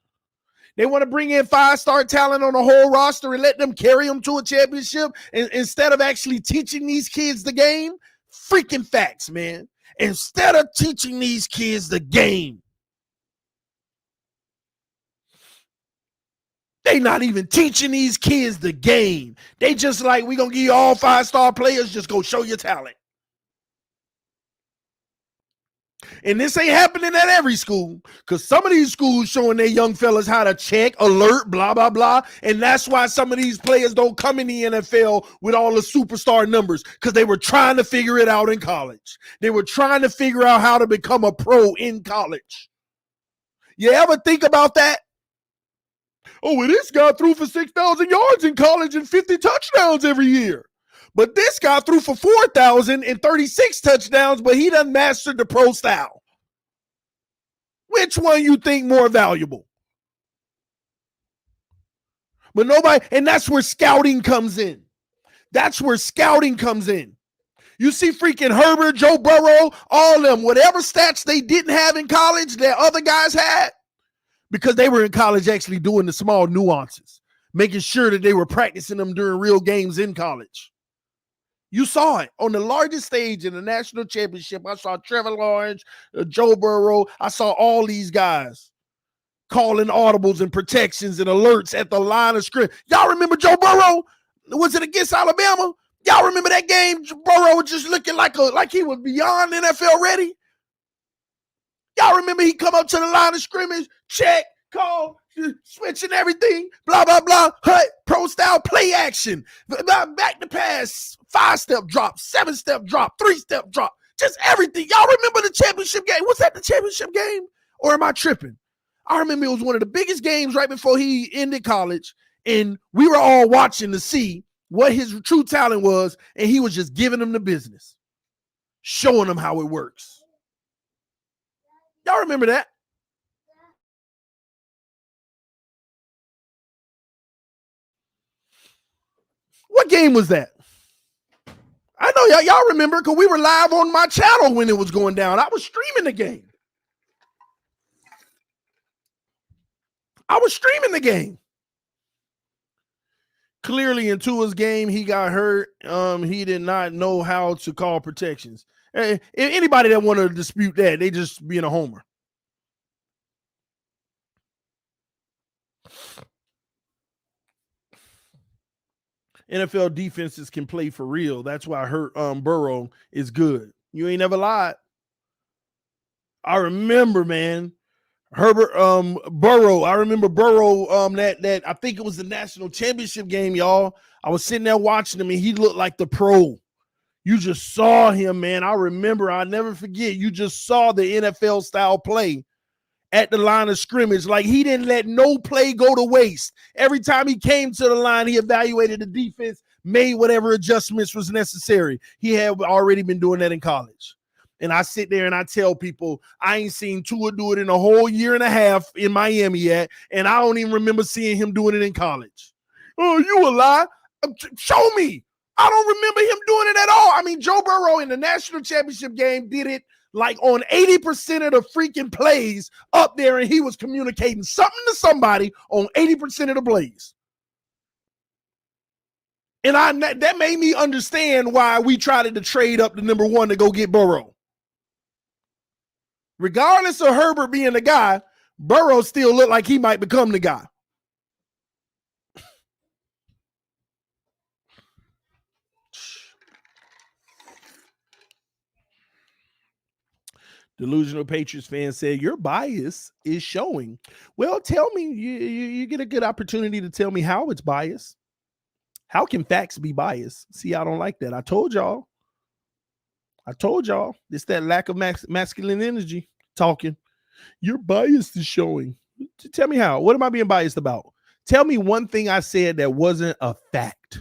[SPEAKER 1] They want to bring in 5-star talent on the whole roster and let them carry them to a championship instead of actually teaching these kids the game. Freaking facts, man. Instead of teaching these kids the game, they not even teaching these kids the game. They just like, we going to give you all 5-star players, just go show your talent. And this ain't happening at every school, because some of these schools showing their young fellas how to check, alert, blah, blah, blah. And that's why some of these players don't come in the NFL with all the superstar numbers, because they were trying to figure it out in college. They were trying to figure out how to become a pro in college. You ever think about that? Oh, well, this guy threw for 6,000 yards in college and 50 touchdowns every year. But this guy threw for 4,000 and 36 touchdowns, but he done mastered the pro style. Which one you think more valuable? But nobody, and that's where scouting comes in. That's where scouting comes in. You see freaking Herbert, Joe Burrow, all of them, whatever stats they didn't have in college that other guys had, because they were in college actually doing the small nuances, making sure that they were practicing them during real games in college. You saw it on the largest stage in the national championship. I saw Trevor Lawrence, Joe Burrow. I saw all these guys calling audibles and protections and alerts at the line of scrimmage. Y'all remember Joe Burrow? Was it against Alabama? Y'all remember that game? Burrow was just looking like he was beyond NFL ready. Y'all remember he come up to the line of scrimmage, check, call, switching everything, blah, blah, blah, hut, pro style, play action, back to pass, 5-step drop, 7-step drop, 3-step drop, just everything. Y'all remember the championship game? Was that the championship game? Or am I tripping? I remember it was one of the biggest games right before he ended college, and we were all watching to see what his true talent was, and he was just giving them the business, showing them how it works. Y'all remember that? What game was that? I know y'all remember, because we were live on my channel when it was going down. I was streaming the game. Clearly in Tua's game, he got hurt. He did not know how to call protections. Anybody that want to dispute that, they just being a homer. NFL defenses can play for real. That's why Burrow is good. You ain't never lied. I remember, man, Burrow. I remember Burrow. That I think it was the national championship game, y'all. I was sitting there watching him, and he looked like the pro. You just saw him, man. I remember. I'll never forget. You just saw the NFL style play at the line of scrimmage. Like, he didn't let no play go to waste. Every time he came to the line, he evaluated the defense, made whatever adjustments was necessary. He had already been doing that in college. And I sit there and I tell people, I ain't seen Tua do it in a whole year and a half in Miami yet, and I don't even remember seeing him doing it in college. Oh, you a lie? Show me. I don't remember him doing it at all. I mean, Joe Burrow in the national championship game did it like on 80% of the freaking plays up there, and he was communicating something to somebody on 80% of the plays. And that made me understand why we tried to trade up to number 1 to go get Burrow. Regardless of Herbert being the guy, Burrow still look like he might become the guy. Delusional Patriots fan said, your bias is showing. Well, tell me, you get a good opportunity to tell me how it's biased. How can facts be biased? See, I don't like that. I told y'all. It's that lack of masculine energy talking. Your bias is showing. Tell me how. What am I being biased about? Tell me one thing I said that wasn't a fact.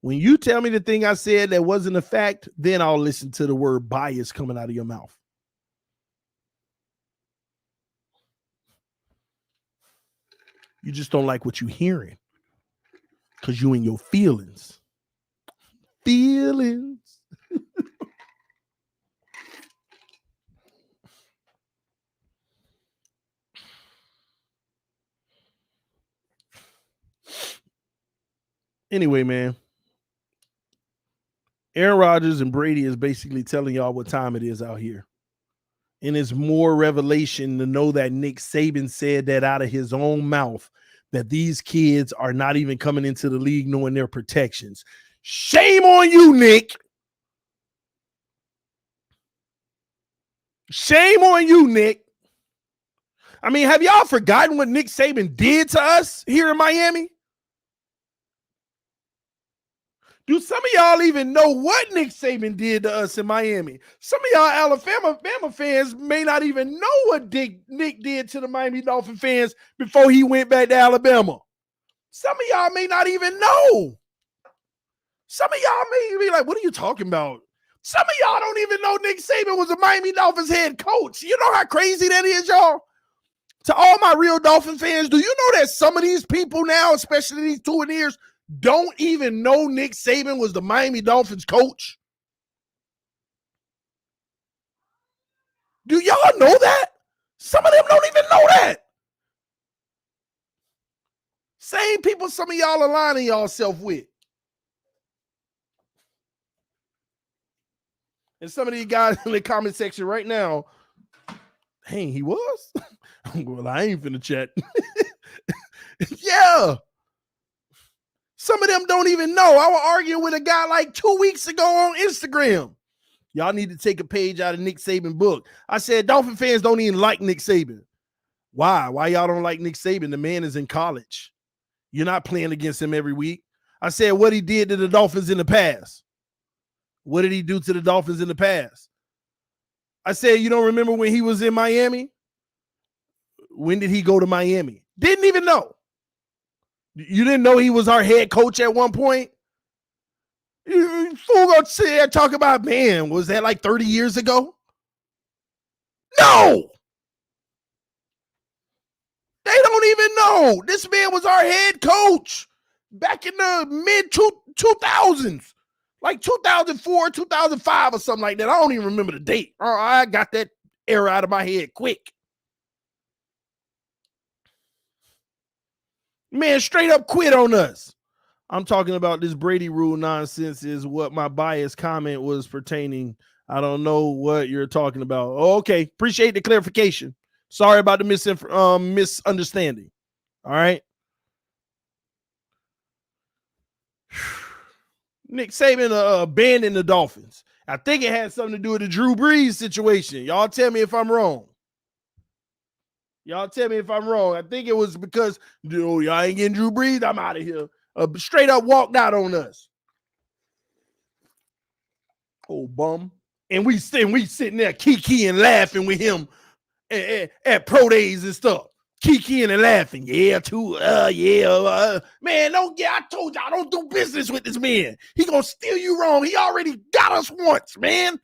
[SPEAKER 1] When you tell me the thing I said that wasn't a fact, then I'll listen to the word bias coming out of your mouth. You just don't like what you're hearing because you in your feelings. Anyway, man. Aaron Rodgers and Brady is basically telling y'all what time it is out here. And it's more revelation to know that Nick Saban said that out of his own mouth, that these kids are not even coming into the league knowing their protections. Shame on you, Nick. Shame on you, Nick. I mean, have y'all forgotten what Nick Saban did to us here in Miami? Do some of y'all even know what Nick Saban did to us in Miami? Some of y'all Alabama fans may not even know what Nick did to the Miami Dolphin fans before he went back to Alabama. Some of y'all may not even know. Some of y'all may be like, what are you talking about? Some of y'all don't even know Nick Saban was a Miami Dolphins head coach. You know how crazy that is, y'all? To all my real Dolphin fans, do you know that some of these people now, especially these 2 years, don't even know Nick Saban was the Miami Dolphins coach? Do y'all know that? Some of them don't even know that. Same people some of y'all aligning y'allself with. And some of these guys in the comment section right now, hey, he was? Well, I ain't finna chat. Yeah. Some of them don't even know. I was arguing with a guy like 2 weeks ago on Instagram. Y'all need to take a page out of Nick Saban's book. I said, Dolphin fans don't even like Nick Saban. Why? Why y'all don't like Nick Saban? The man is in college. You're not playing against him every week. I said what he did to the Dolphins in the past. What did he do to the Dolphins in the past? I said, you don't remember when he was in Miami? When did he go to Miami? Didn't even know. You didn't know he was our head coach at one point? You fool gonna sit there and talk about, man, was that like 30 years ago? No! They don't even know. This man was our head coach back in the mid-2000s. Like 2004, 2005 or something like that. I don't even remember the date. I got that era out of my head quick. Man, straight up quit on us. I'm talking about this Brady rule nonsense is what my biased comment was pertaining. I don't know what you're talking about. Oh, okay. Appreciate the clarification. Sorry about the misunderstanding. All right. Nick Saban abandoned the Dolphins. I think it had something to do with the Drew Brees situation. Y'all tell me if I'm wrong. Y'all tell me if I'm wrong. I think it was because, y'all ain't getting Drew Brees. I'm out of here. Straight up walked out on us. Oh, bum. And we sitting there kikiing and laughing with him at pro days and stuff. Kikiing and laughing. Yeah, too. Man, I told y'all, don't do business with this man. He gonna steal you wrong. He already got us once, man.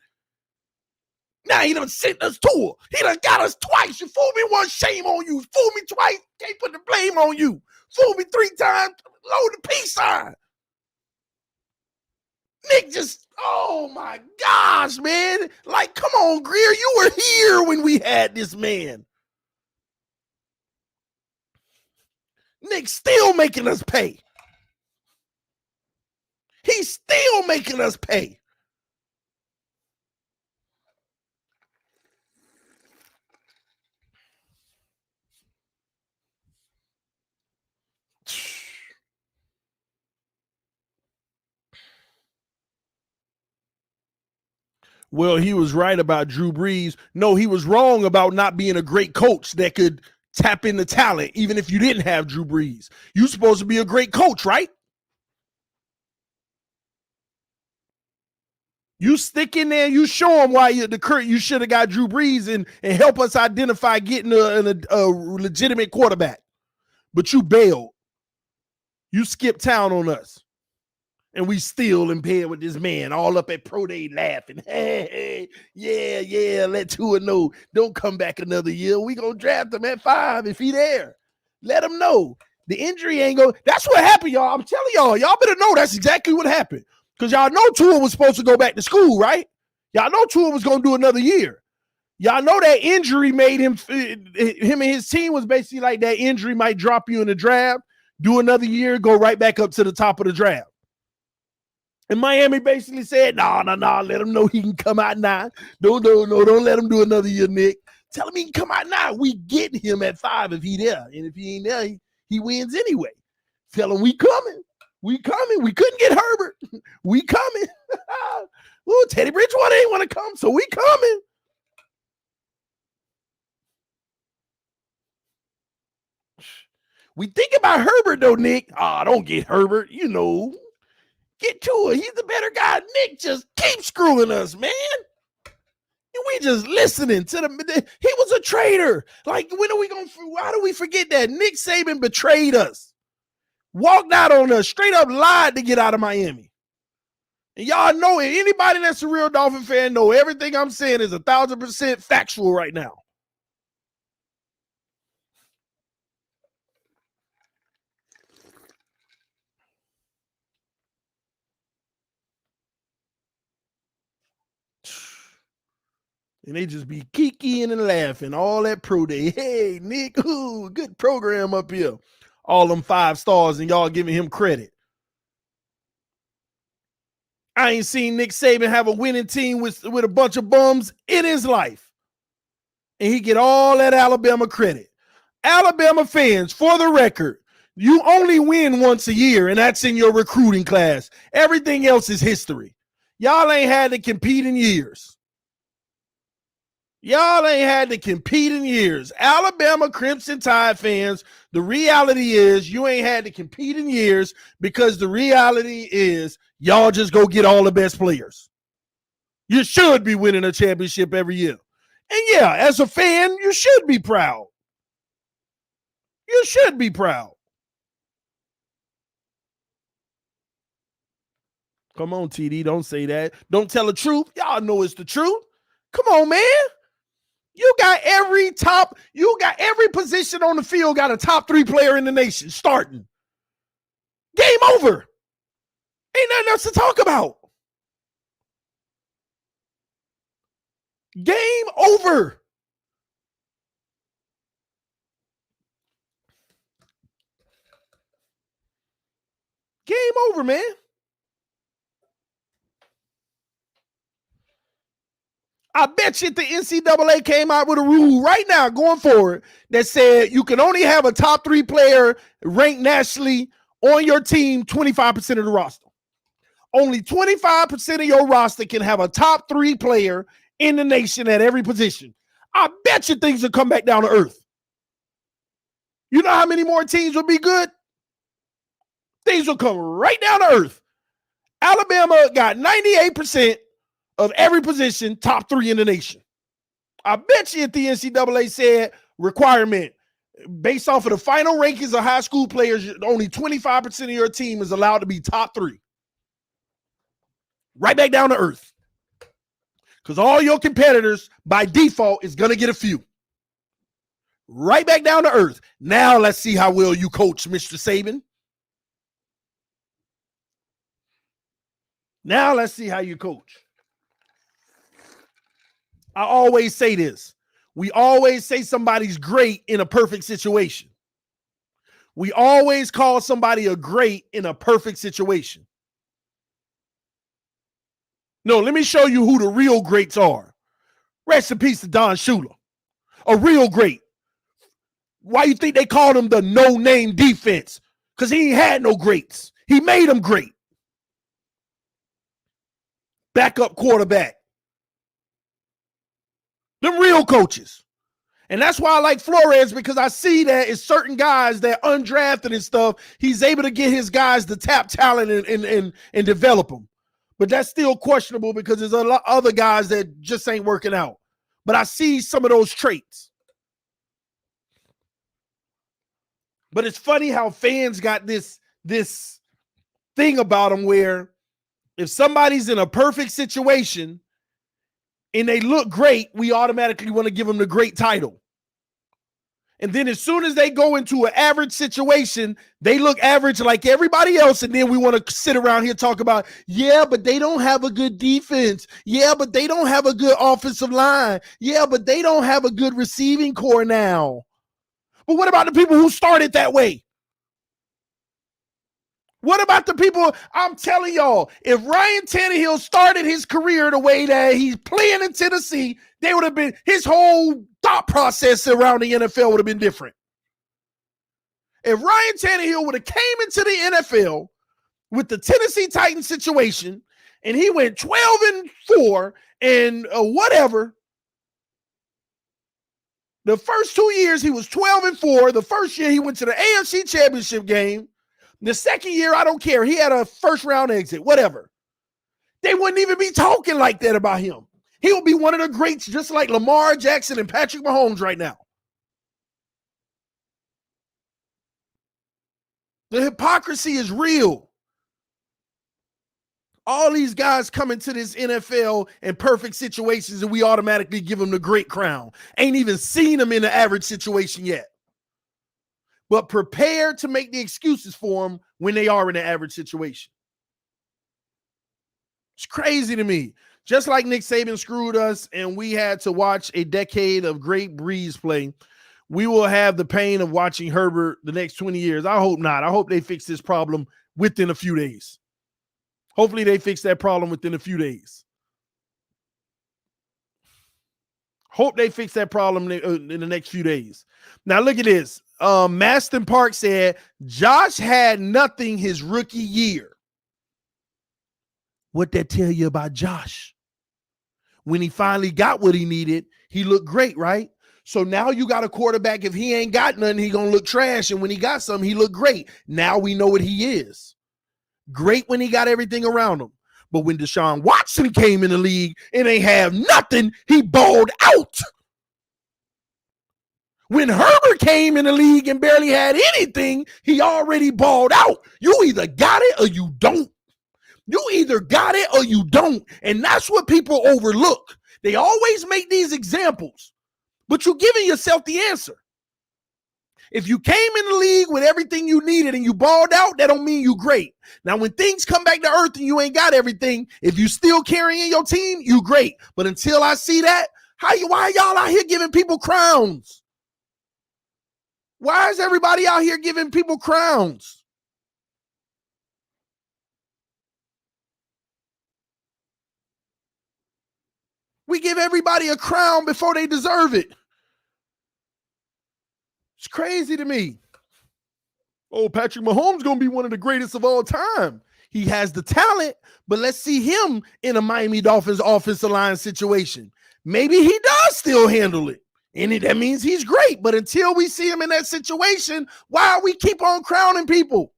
[SPEAKER 1] Now he done sent us to her. He done got us twice. You fooled me once, shame on you. Fooled me twice, can't put the blame on you. Fooled me 3 times, load the peace sign. Nick just, oh my gosh, man. Like, come on, Greer. You were here when we had this man. Nick's still making us pay. He's still making us pay. Well, he was right about Drew Brees. No, he was wrong about not being a great coach that could tap into talent, even if you didn't have Drew Brees. You're supposed to be a great coach, right? You stick in there, you show them why you should have got Drew Brees and help us identify getting a legitimate quarterback. But you bailed. You skipped town on us. And we still in bed with this man, all up at Pro Day laughing. Hey, yeah, let Tua know. Don't come back another year. We gonna draft him at 5 if he there. Let him know. The injury ain't go. That's what happened, y'all. I'm telling y'all. Y'all better know that's exactly what happened. Because y'all know Tua was supposed to go back to school, right? Y'all know Tua was gonna do another year. Y'all know that injury made him and his team was basically like that injury might drop you in the draft, do another year, go right back up to the top of the draft. And Miami basically said, no, let him know he can come out now. No, don't let him do another year, Nick. Tell him he can come out now. We get him at 5 if he there. And if he ain't there, he wins anyway. Tell him we coming. We coming. We couldn't get Herbert. We coming. Ooh, Teddy Bridgewater ain't want to come, so we coming. We think about Herbert, though, Nick. Don't get Herbert. You know. Get to it. He's the better guy. Nick just keeps screwing us, man. And we just listening to the. He was a traitor. Like, when are we going to, why do we forget that? Nick Saban betrayed us. Walked out on us. Straight up lied to get out of Miami. And y'all know it. Anybody that's a real Dolphin fan know everything I'm saying is 1,000% factual right now. And they just be kikiing and laughing all that pro day. Hey, Nick, ooh, good program up here. All them 5 stars and y'all giving him credit. I ain't seen Nick Saban have a winning team with a bunch of bums in his life. And he get all that Alabama credit. Alabama fans, for the record, you only win once a year, and that's in your recruiting class. Everything else is history. Y'all ain't had to compete in years. Y'all ain't had to compete in years. Alabama Crimson Tide fans, the reality is you ain't had to compete in years because the reality is y'all just go get all the best players. You should be winning a championship every year. And yeah, as a fan, you should be proud. You should be proud. Come on, TD, don't say that. Don't tell the truth. Y'all know it's the truth. Come on, man. You got every position on the field, got a top 3 player in the nation starting. Game over. Ain't nothing else to talk about. Game over. Game over, man. I bet you the NCAA came out with a rule right now going forward that said you can only have a top 3 player ranked nationally on your team 25% of the roster. Only 25% of your roster can have a top 3 player in the nation at every position. I bet you things will come back down to earth. You know how many more teams will be good? Things will come right down to earth. Alabama got 98% of every position, top 3 in the nation. I bet you if the NCAA said requirement, based off of the final rankings of high school players, only 25% of your team is allowed to be top 3. Right back down to earth. Because all your competitors, by default, is going to get a few. Right back down to earth. Now let's see how well you coach, Mr. Saban. Now let's see how you coach. I always say this. We always say somebody's great in a perfect situation. We always call somebody a great in a perfect situation. No, let me show you who the real greats are. Rest in peace to Don Shula. A real great. Why you think they called him the no-name defense? Because he ain't had no greats. He made them great. Backup quarterback. Them real coaches. And that's why I like Flores, because I see that it's certain guys that undrafted and stuff, he's able to get his guys to tap talent and develop them. But that's still questionable because there's a lot of other guys that just ain't working out. But I see some of those traits. But it's funny how fans got this thing about them where if somebody's in a perfect situation and they look great, we automatically want to give them the great title. And then as soon as they go into an average situation, they look average like everybody else. And then we want to sit around here talk about, yeah, but they don't have a good defense. Yeah, but they don't have a good offensive line. Yeah, but they don't have a good receiving core now. But what about the people who started that way? What about the people? I'm telling y'all, if Ryan Tannehill started his career the way that he's playing in Tennessee, they would have been, his whole thought process around the NFL would have been different. If Ryan Tannehill would have came into the NFL with the Tennessee Titans situation and he went 12-4 and whatever, the first 2 years he was 12-4. The first year he went to the AFC Championship game. The second year, I don't care. He had a first-round exit, whatever. They wouldn't even be talking like that about him. He would be one of the greats, just like Lamar Jackson and Patrick Mahomes right now. The hypocrisy is real. All these guys come into this NFL in perfect situations, and we automatically give them the great crown. Ain't even seen them in the average situation yet. But prepare to make the excuses for them when they are in an average situation. It's crazy to me. Just like Nick Saban screwed us and we had to watch a decade of great Breeze play, we will have the pain of watching Herbert the next 20 years. I hope not. I hope they fix this problem within a few days. Hopefully they fix that problem within a few days. Hope they fix that problem in the next few days. Now look at this. Maston Park said Josh had nothing his rookie year. What that tell you about Josh? When he finally got what he needed, he looked great, right? So now you got a quarterback, if he ain't got nothing, he gonna look trash. And when he got something, he looked great. Now we know what he is. Great when he got everything around him. But when Deshaun Watson came in the league and ain't have nothing, he balled out. When Herbert came in the league and barely had anything, he already balled out. You either got it or you don't. You either got it or you don't. And that's what people overlook. They always make these examples, but you're giving yourself the answer. If you came in the league with everything you needed and you balled out, that don't mean you great. Now, when things come back to earth and you ain't got everything, if you still carrying your team, you great. But until I see that, why y'all out here giving people crowns? Why is everybody out here giving people crowns? We give everybody a crown before they deserve it. It's crazy to me. Oh, Patrick Mahomes going to be one of the greatest of all time. He has the talent, but let's see him in a Miami Dolphins offensive line situation. Maybe he does still handle it. And that means he's great. But until we see him in that situation, why we keep on crowning people?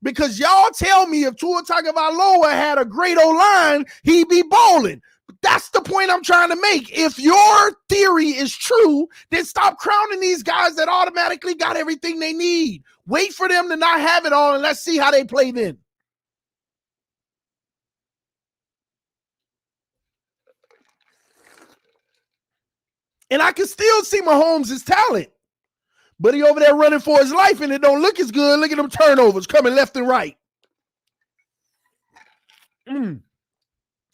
[SPEAKER 1] Because y'all tell me if Tua Tagovailoa had a great O-line, he'd be balling. That's the point I'm trying to make. If your theory is true, then stop crowning these guys that automatically got everything they need. Wait for them to not have it all, and let's see how they play then. And I can still see Mahomes' talent. But he over there running for his life, and it don't look as good. Look at them turnovers coming left and right.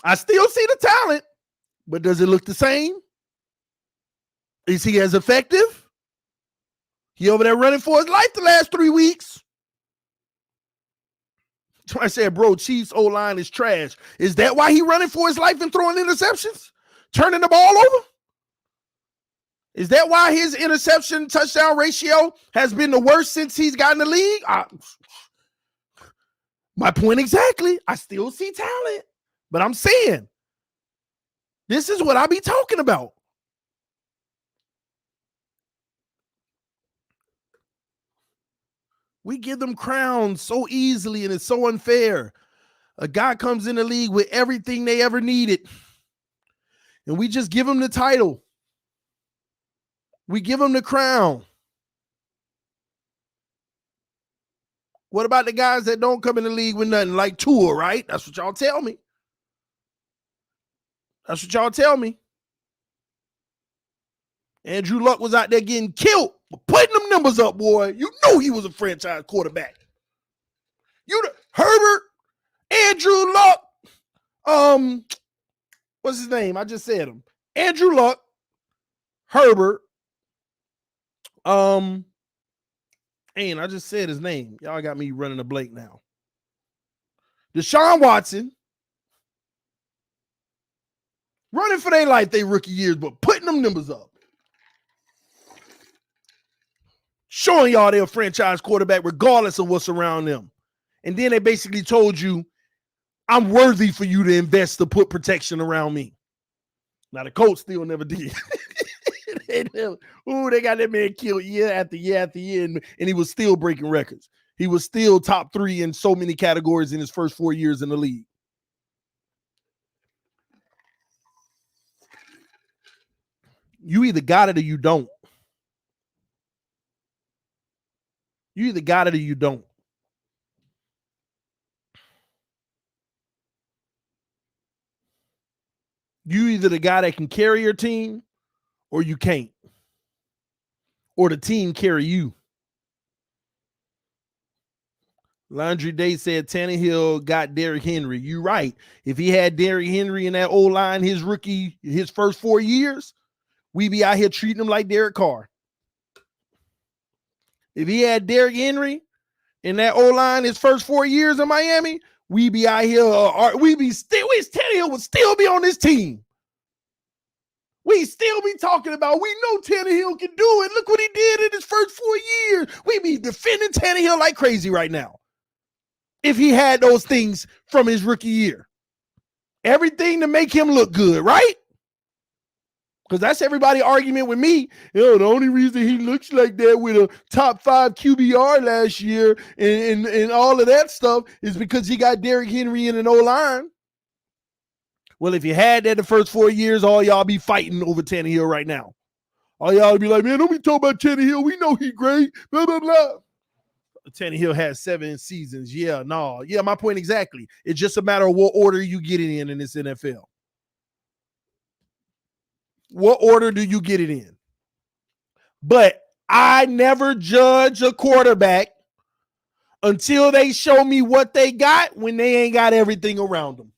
[SPEAKER 1] I still see the talent, but does it look the same? Is he as effective? He over there running for his life the last 3 weeks. So I said, bro, Chiefs O-line is trash. Is that why he running for his life and throwing interceptions? Turning the ball over? Is that why his interception touchdown ratio has been the worst since he's gotten the league? My point exactly. I still see talent. But I'm saying, this is what I be talking about. We give them crowns so easily, and it's so unfair. A guy comes in the league with everything they ever needed, and we just give him the title. We give him the crown. What about the guys that don't come in the league with nothing, like Tua, right? That's what y'all tell me. That's what y'all tell me. Andrew Luck was out there getting killed, but putting them numbers up, boy. You knew he was a franchise quarterback. Herbert, Andrew Luck, what's his name? I just said him. Andrew Luck, Herbert, and I just said his name. Y'all got me running a blank now. Deshaun Watson, running for their life, they rookie years, but putting them numbers up. Showing y'all they're a franchise quarterback regardless of what's around them. And then they basically told you, I'm worthy for you to invest to put protection around me. Now, the Colts still never did. They got that man killed year after year after year, and he was still breaking records. He was still top 3 in so many categories in his first 4 years in the league. You either got it or you don't. You either got it or you don't. You either the guy that can carry your team or you can't. Or the team carry you. Laundry Day said Tannehill got Derrick Henry. You're right. If he had Derrick Henry in that O-line his first 4 years, we'd be out here treating him like Derek Carr. If he had Derrick Henry in that O-line his first 4 years in Miami, we'd be out here. Tannehill would still be on this team. We still be talking about, we know Tannehill can do it. Look what he did in his first 4 years. We be defending Tannehill like crazy right now. If he had those things from his rookie year. Everything to make him look good, right? Because that's everybody's argument with me. The only reason he looks like that with a top 5 QBR last year and all of that stuff is because he got Derrick Henry in an O-line. Well, if you had that the first 4 years, all y'all be fighting over Tannehill right now. All y'all be like, man, don't be talking about Tannehill. We know he great. Blah, blah, blah. Tannehill has 7 seasons. Yeah, no. Yeah, my point exactly. It's just a matter of what order you get it in this NFL. What order do you get it in? But I never judge a quarterback until they show me what they got when they ain't got everything around them.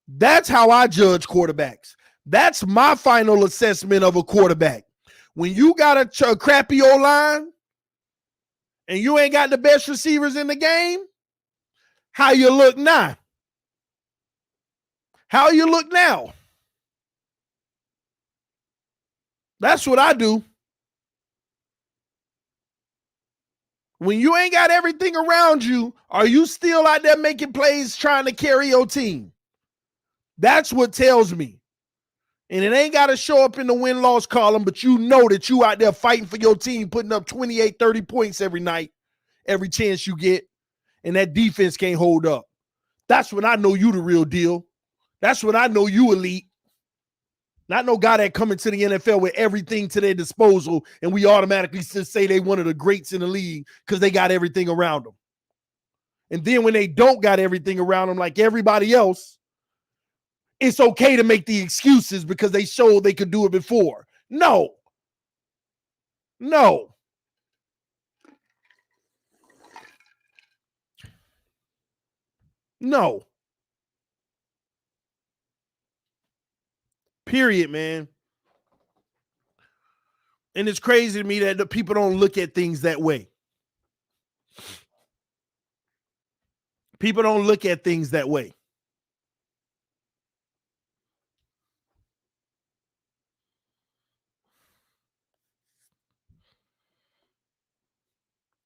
[SPEAKER 1] That's how I judge quarterbacks. That's my final assessment of a quarterback. When you got a crappy O-line and you ain't got the best receivers in the game, how you look now? How you look now? That's what I do. When you ain't got everything around you, are you still out there making plays trying to carry your team? That's what tells me. And it ain't got to show up in the win-loss column, but you know that you out there fighting for your team, putting up 28, 30 points every night, every chance you get, and that defense can't hold up. That's when I know you the real deal. That's when I know you elite. Not no guy that come into the NFL with everything to their disposal and we automatically just say they one of the greats in the league because they got everything around them. And then when they don't got everything around them like everybody else, it's okay to make the excuses because they showed they could do it before. No. No. No. Period, man. And it's crazy to me that the people don't look at things that way. People don't look at things that way.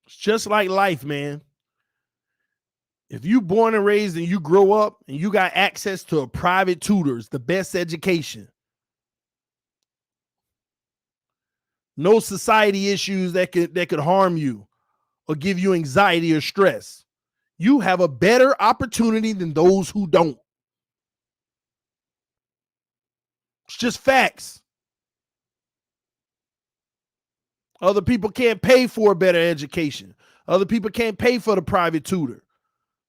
[SPEAKER 1] It's just like life, man. If you born and raised and you grow up and you got access to private tutors, the best education, no society issues that could harm you, or give you anxiety or stress. You have a better opportunity than those who don't. It's just facts. Other people can't pay for a better education. Other people can't pay for the private tutor.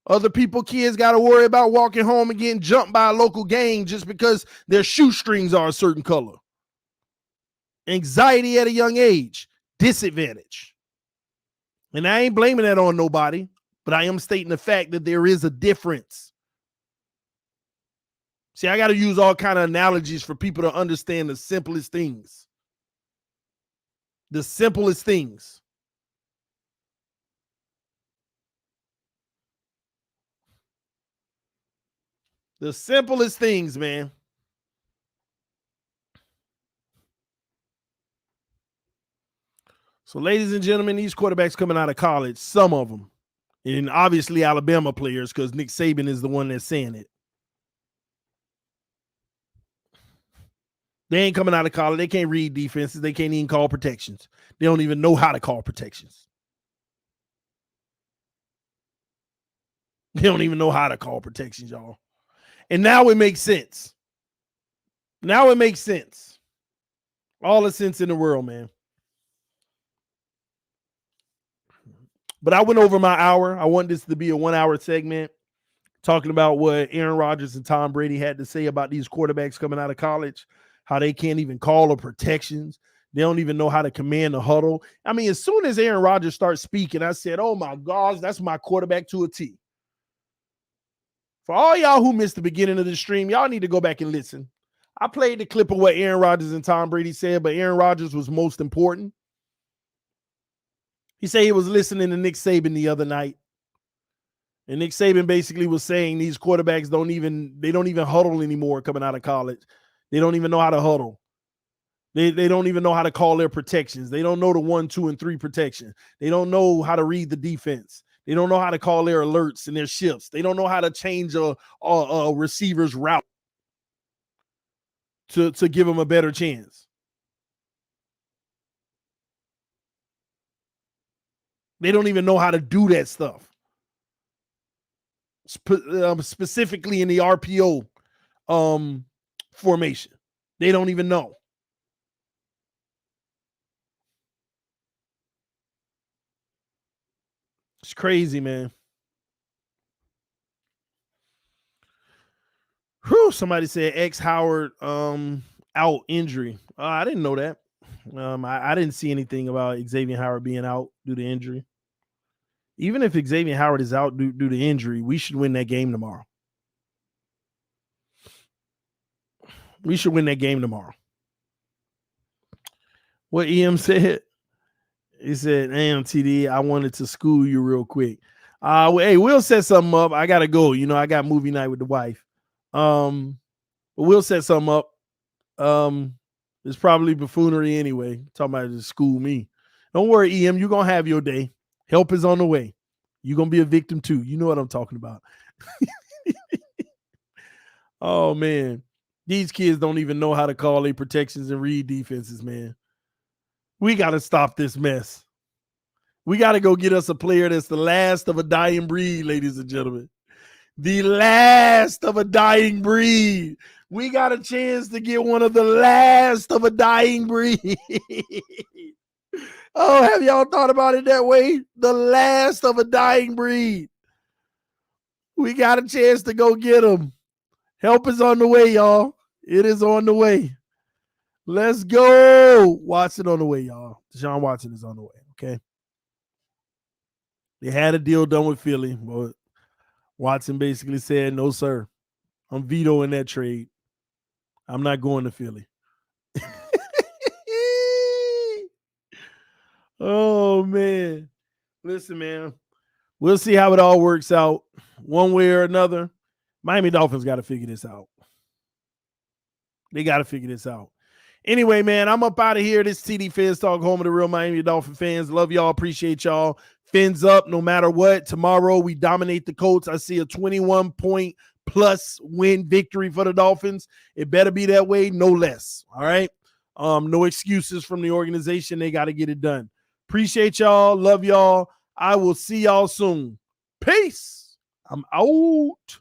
[SPEAKER 1] Other people, kids got to worry about walking home and getting jumped by a local gang just because their shoestrings are a certain color. Anxiety at a young age, disadvantage. And I ain't blaming that on nobody, but I am stating the fact that there is a difference. See, I got to use all kind of analogies for people to understand the simplest things. The simplest things. The simplest things, man. So, ladies and gentlemen, these quarterbacks coming out of college, some of them, and obviously Alabama players, because Nick Saban is the one that's saying it. They ain't coming out of college. They can't read defenses. They can't even call protections. They don't even know how to call protections. They don't even know how to call protections, y'all. And now it makes sense. Now it makes sense. All the sense in the world, man. But I went over my hour. I want this to be a 1 hour segment talking about what Aaron Rodgers and Tom Brady had to say about these quarterbacks coming out of college, how they can't even call the protections. They don't even know how to command the huddle. I mean, as soon as Aaron Rodgers starts speaking, I said, oh my gosh, that's my quarterback to a T. For all y'all who missed the beginning of the stream, y'all need to go back and listen. I played the clip of what Aaron Rodgers and Tom Brady said, but Aaron Rodgers was most important. He said he was listening to Nick Saban the other night. And Nick Saban basically was saying these quarterbacks don't even huddle anymore coming out of college. They don't even know how to huddle. They don't even know how to call their protections. They don't know the 1, 2, and 3 protection. They don't know how to read the defense. They don't know how to call their alerts and their shifts. They don't know how to change a receiver's route to give them a better chance. They don't even know how to do that stuff. Specifically in the RPO formation. They don't even know. It's crazy, man. Whew, somebody said X Howard out injury. I didn't know that. I didn't see anything about Xavier Howard being out due to injury. Even if Xavier Howard is out due to injury, we should win that game tomorrow. We should win that game tomorrow. What EM said? He said, damn, TD, I wanted to school you real quick. Hey, we'll set something up. I got to go. You know, I got movie night with the wife. But we'll set something up. It's probably buffoonery anyway. Talking about to school me. Don't worry, EM. You're going to have your day. Help is on the way. You're going to be a victim too. You know what I'm talking about. Oh, man. These kids don't even know how to call their protections and read defenses, man. We got to stop this mess. We got to go get us a player that's the last of a dying breed, ladies and gentlemen. The last of a dying breed. We got a chance to get one of the last of a dying breed. Oh, have y'all thought about it that way? The last of a dying breed. We got a chance to go get them. Help is on the way, y'all. It is on the way. Let's go. Watson on the way, y'all. Deshaun Watson is on the way, okay? They had a deal done with Philly, but Watson basically said, no, sir. I'm vetoing that trade. I'm not going to Philly. Oh, man. Listen, man. We'll see how it all works out one way or another. Miami Dolphins got to figure this out. They got to figure this out. Anyway, man, I'm up out of here. This TD FINSTALK, home of the real Miami Dolphin fans. Love y'all. Appreciate y'all. Fins up no matter what. Tomorrow we dominate the Colts. I see a 21-point plus win victory for the Dolphins. It better be that way, no less. All right. No excuses from the organization. They got to get it done. Appreciate y'all. Love y'all. I will see y'all soon. Peace. I'm out.